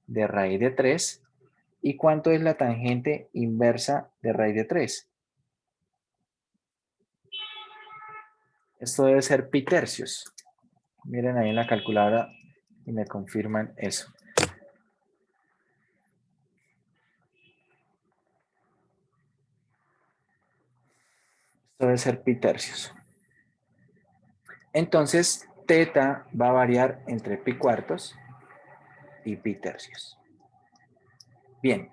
de raíz de 3. ¿Y cuánto es la tangente inversa de raíz de 3? Esto debe ser pi tercios. Miren ahí en la calculadora y me confirman eso. Esto debe ser pi tercios. Entonces, teta va a variar entre pi cuartos y pi tercios. Bien,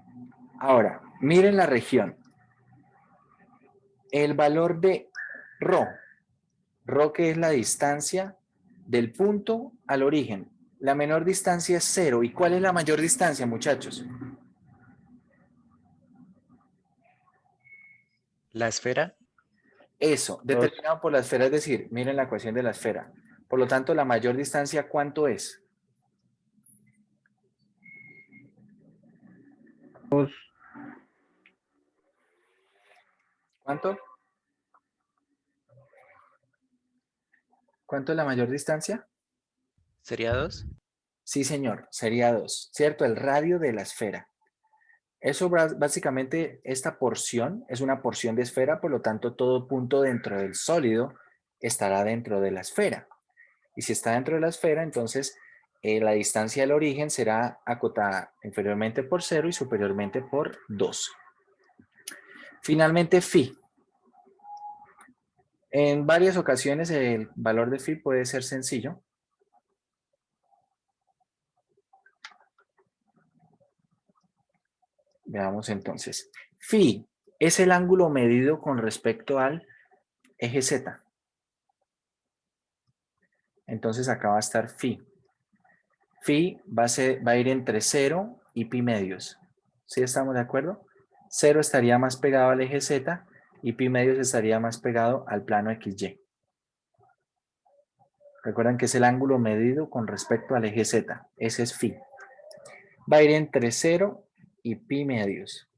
ahora, miren la región. El valor de rho que es la distancia del punto al origen. La menor distancia es 0. ¿Y cuál es la mayor distancia, muchachos? La esfera, Eso, 2, determinado por la esfera, es decir, miren la ecuación de la esfera. Por lo tanto, la mayor distancia, ¿cuánto es? ¿Cuánto? ¿Cuánto es la mayor distancia? sería 2. Sí, señor, sería 2, ¿cierto? El radio de la esfera. Eso básicamente, esta porción es una porción de esfera, por lo tanto todo punto dentro del sólido estará dentro de la esfera. Y si está dentro de la esfera, entonces la distancia del origen será acotada inferiormente por 0 y superiormente por 2. Finalmente, phi. En varias ocasiones el valor de phi puede ser sencillo. Veamos entonces. Phi es el ángulo medido con respecto al eje Z. Entonces acá va a estar phi. Phi va a ir entre 0 y pi medios. ¿Sí estamos de acuerdo? 0 estaría más pegado al eje Z y pi medios estaría más pegado al plano XY. Recuerden que es el ángulo medido con respecto al eje Z. Ese es phi. Va a ir entre 0 y pi medios.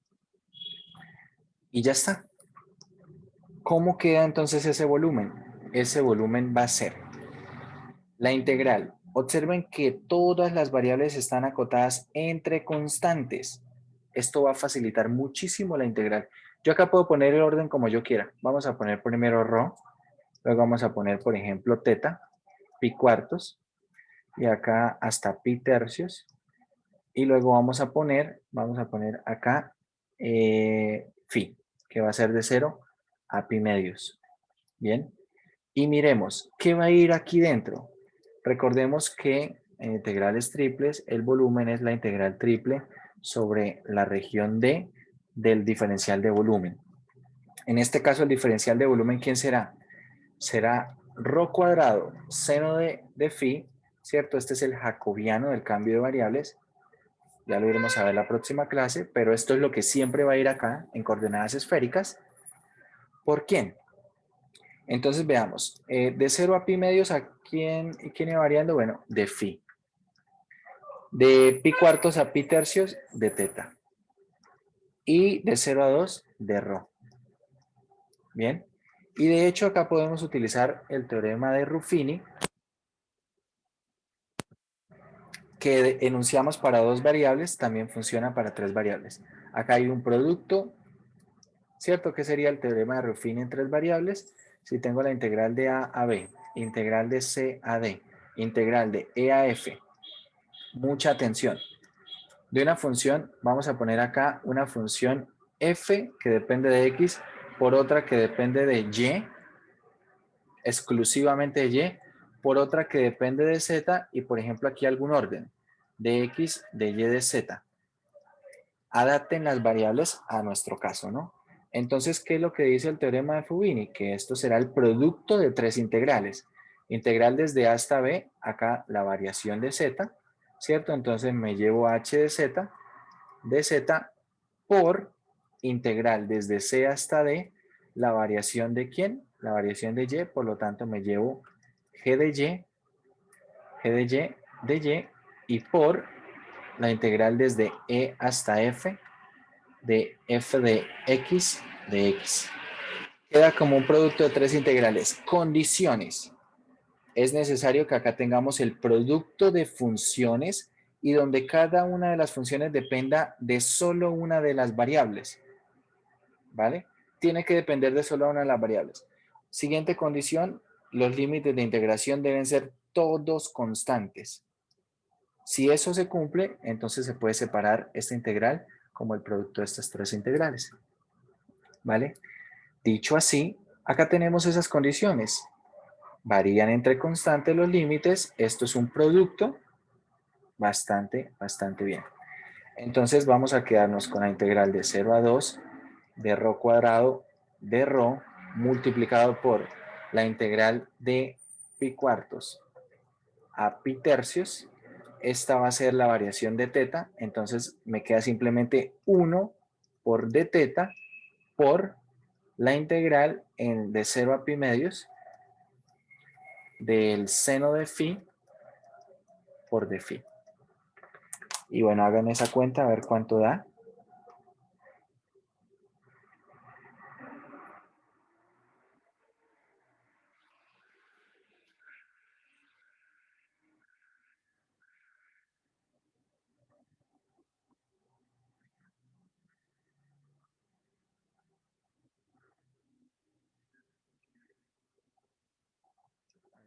Y ya está. ¿Cómo queda entonces ese volumen? Ese volumen va a ser la integral. Observen que todas las variables están acotadas entre constantes. Esto va a facilitar muchísimo la integral. Yo acá puedo poner el orden como yo quiera. Vamos a poner primero ρ, luego vamos a poner, por ejemplo, teta, pi cuartos, y acá hasta pi tercios, y luego vamos a poner acá phi, que va a ser de 0 a pi medios. Bien, y miremos, ¿qué va a ir aquí dentro? Recordemos que en integrales triples el volumen es la integral triple sobre la región D del diferencial de volumen. En este caso el diferencial de volumen, ¿quién será? Será ρ cuadrado seno de phi, ¿cierto? Este es el jacobiano del cambio de variables. Ya lo iremos a ver la próxima clase, pero esto es lo que siempre va a ir acá en coordenadas esféricas. ¿Por quién? Entonces veamos, de 0 a pi medios, ¿a quién iba variando? Bueno, de phi. De pi cuartos a pi tercios, de teta. Y de 0 a 2, de rho. Bien. Y de hecho acá podemos utilizar el teorema de Ruffini, que enunciamos para dos variables, también funciona para tres variables. Acá hay un producto, ¿cierto? ¿Qué sería el teorema de Ruffini en tres variables? Si tengo la integral de a a b, integral de c a d, integral de e a f, mucha atención. De una función, vamos a poner acá una función f que depende de x por otra que depende de y, exclusivamente de y, por otra que depende de z y por ejemplo aquí algún orden de x, de y, de z. Adapten las variables a nuestro caso, ¿no? Entonces, ¿qué es lo que dice el teorema de Fubini? Que esto será el producto de tres integrales. Integral desde a hasta b, acá la variación de z, ¿cierto? Entonces me llevo h de z por integral desde c hasta d, la variación de quién? La variación de y, por lo tanto me llevo g de y, de y por la integral desde e hasta f de f de x. Queda como un producto de tres integrales. Condiciones. Es necesario que acá tengamos el producto de funciones y donde cada una de las funciones dependa de solo una de las variables. ¿Vale? Tiene que depender de solo una de las variables. Siguiente condición, los límites de integración deben ser todos constantes. Si eso se cumple, entonces se puede separar esta integral como el producto de estas tres integrales. ¿Vale? Dicho así, acá tenemos esas condiciones. Varían entre constantes los límites. Esto es un producto bastante bien. Entonces vamos a quedarnos con la integral de 0 a 2 de ρ cuadrado de ρ multiplicado por la integral de pi cuartos a pi tercios. Esta va a ser la variación de teta, entonces me queda simplemente 1 por d teta por la integral de 0 a pi medios del seno de phi por d phi. Y bueno, hagan esa cuenta a ver cuánto da.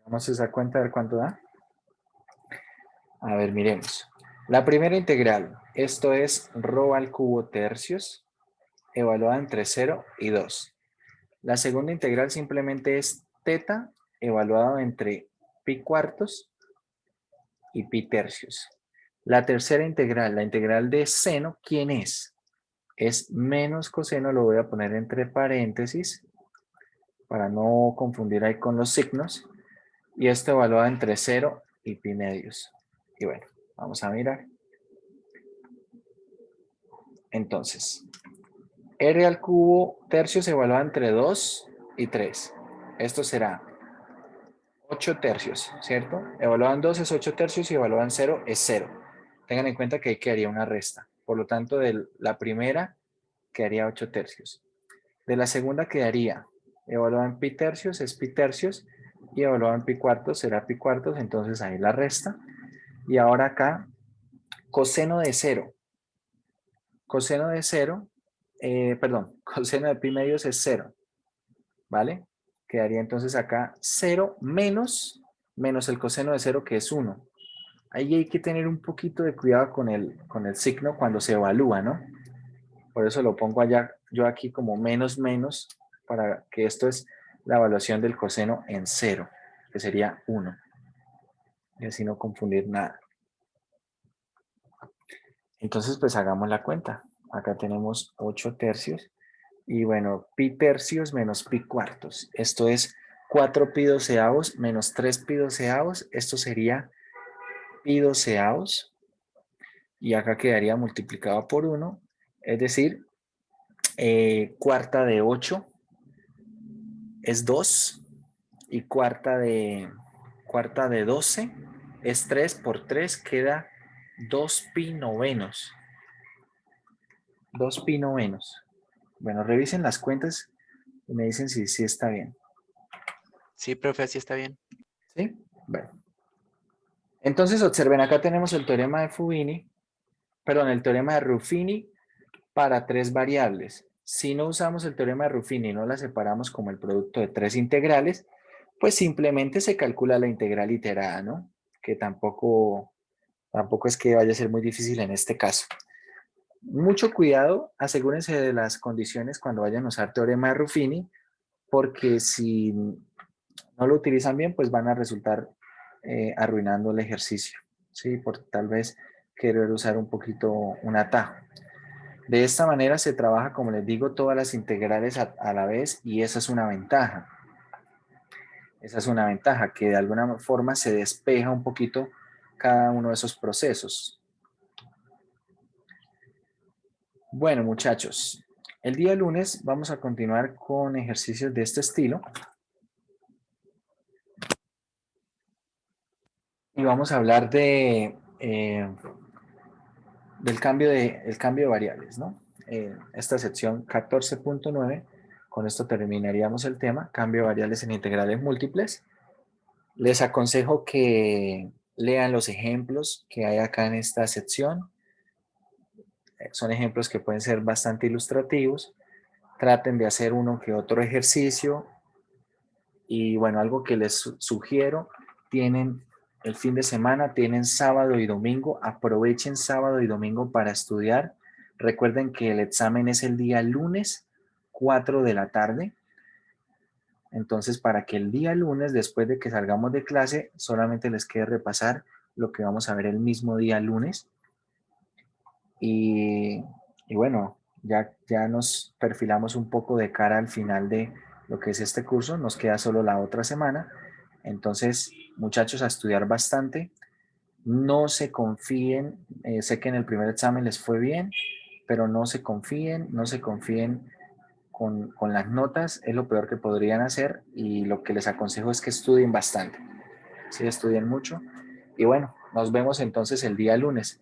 Vamos a esa cuenta a ver cuánto da. A ver, miremos. La primera integral, esto es rho al cubo tercios, evaluada entre 0 y 2. La segunda integral simplemente es teta, evaluado entre pi cuartos y pi tercios. La tercera integral, la integral de seno, ¿quién es? Es menos coseno, lo voy a poner entre paréntesis para no confundir ahí con los signos. Y esto evaluado entre 0 y pi medios. Y bueno, vamos a mirar. Entonces, r al cubo tercios evaluado entre 2 y 3. Esto será 8 tercios, ¿cierto? Evaluado en 2 es 8 tercios y evaluado en 0 es 0. Tengan en cuenta que ahí quedaría una resta. Por lo tanto, de la primera quedaría 8 tercios. De la segunda quedaría, evaluado en pi tercios es pi tercios y evaluado en pi cuartos será pi cuartos, entonces ahí la resta. Y ahora acá, coseno de 0. Coseno de 0, coseno de pi medios es 0, ¿vale? Quedaría entonces acá 0 menos el coseno de 0 que es 1. Ahí hay que tener un poquito de cuidado con el signo cuando se evalúa, ¿no? Por eso lo pongo allá, yo aquí como menos, para que esto es la evaluación del coseno en 0, que sería 1. Y así no confundir nada. Entonces, pues hagamos la cuenta. Acá tenemos 8 tercios. Y bueno, pi tercios menos pi cuartos. Esto es 4 pi doceavos menos 3 pi doceavos. Esto sería pi doceavos. Y acá quedaría multiplicado por 1. Es decir, cuarta de 8 es 2. Y cuarta de 12 es 3. Por 3 queda 2 pi novenos. 2 pi novenos. Bueno, revisen las cuentas y me dicen si está bien. Sí, profe, así está bien. ¿Sí? Bueno. Entonces observen, acá tenemos el teorema de el teorema de Ruffini para 3 variables. Si no usamos el teorema de Ruffini y no la separamos como el producto de 3 integrales, pues simplemente se calcula la integral iterada, ¿no? Que tampoco es que vaya a ser muy difícil en este caso. Mucho cuidado, asegúrense de las condiciones cuando vayan a usar teorema de Ruffini, porque si no lo utilizan bien, pues van a resultar arruinando el ejercicio, ¿sí? Por tal vez querer usar un poquito un atajo. De esta manera se trabaja, como les digo, todas las integrales a la vez y esa es una ventaja. Esa es una ventaja, que de alguna forma se despeja un poquito cada uno de esos procesos. Bueno, muchachos, el día lunes vamos a continuar con ejercicios de este estilo. Y vamos a hablar del cambio de variables, ¿no? Esta sección 14.9, con esto terminaríamos el tema, cambio de variables en integrales múltiples. Les aconsejo que lean los ejemplos que hay acá en esta sección. Son ejemplos que pueden ser bastante ilustrativos. Traten de hacer uno que otro ejercicio. Y bueno, algo que les sugiero, tienen el fin de semana, tienen sábado y domingo, aprovechen sábado y domingo para estudiar. Recuerden que el examen es el día lunes, 4 de la tarde. Entonces, para que el día lunes, después de que salgamos de clase, solamente les quede repasar lo que vamos a ver el mismo día lunes. Y bueno, ya nos perfilamos un poco de cara al final de lo que es este curso, nos queda solo la otra semana. Entonces, muchachos, a estudiar bastante, no se confíen, sé que en el primer examen les fue bien, pero no se confíen con las notas, es lo peor que podrían hacer y lo que les aconsejo es que estudien bastante, sí, estudien mucho. Y bueno, nos vemos entonces el día lunes.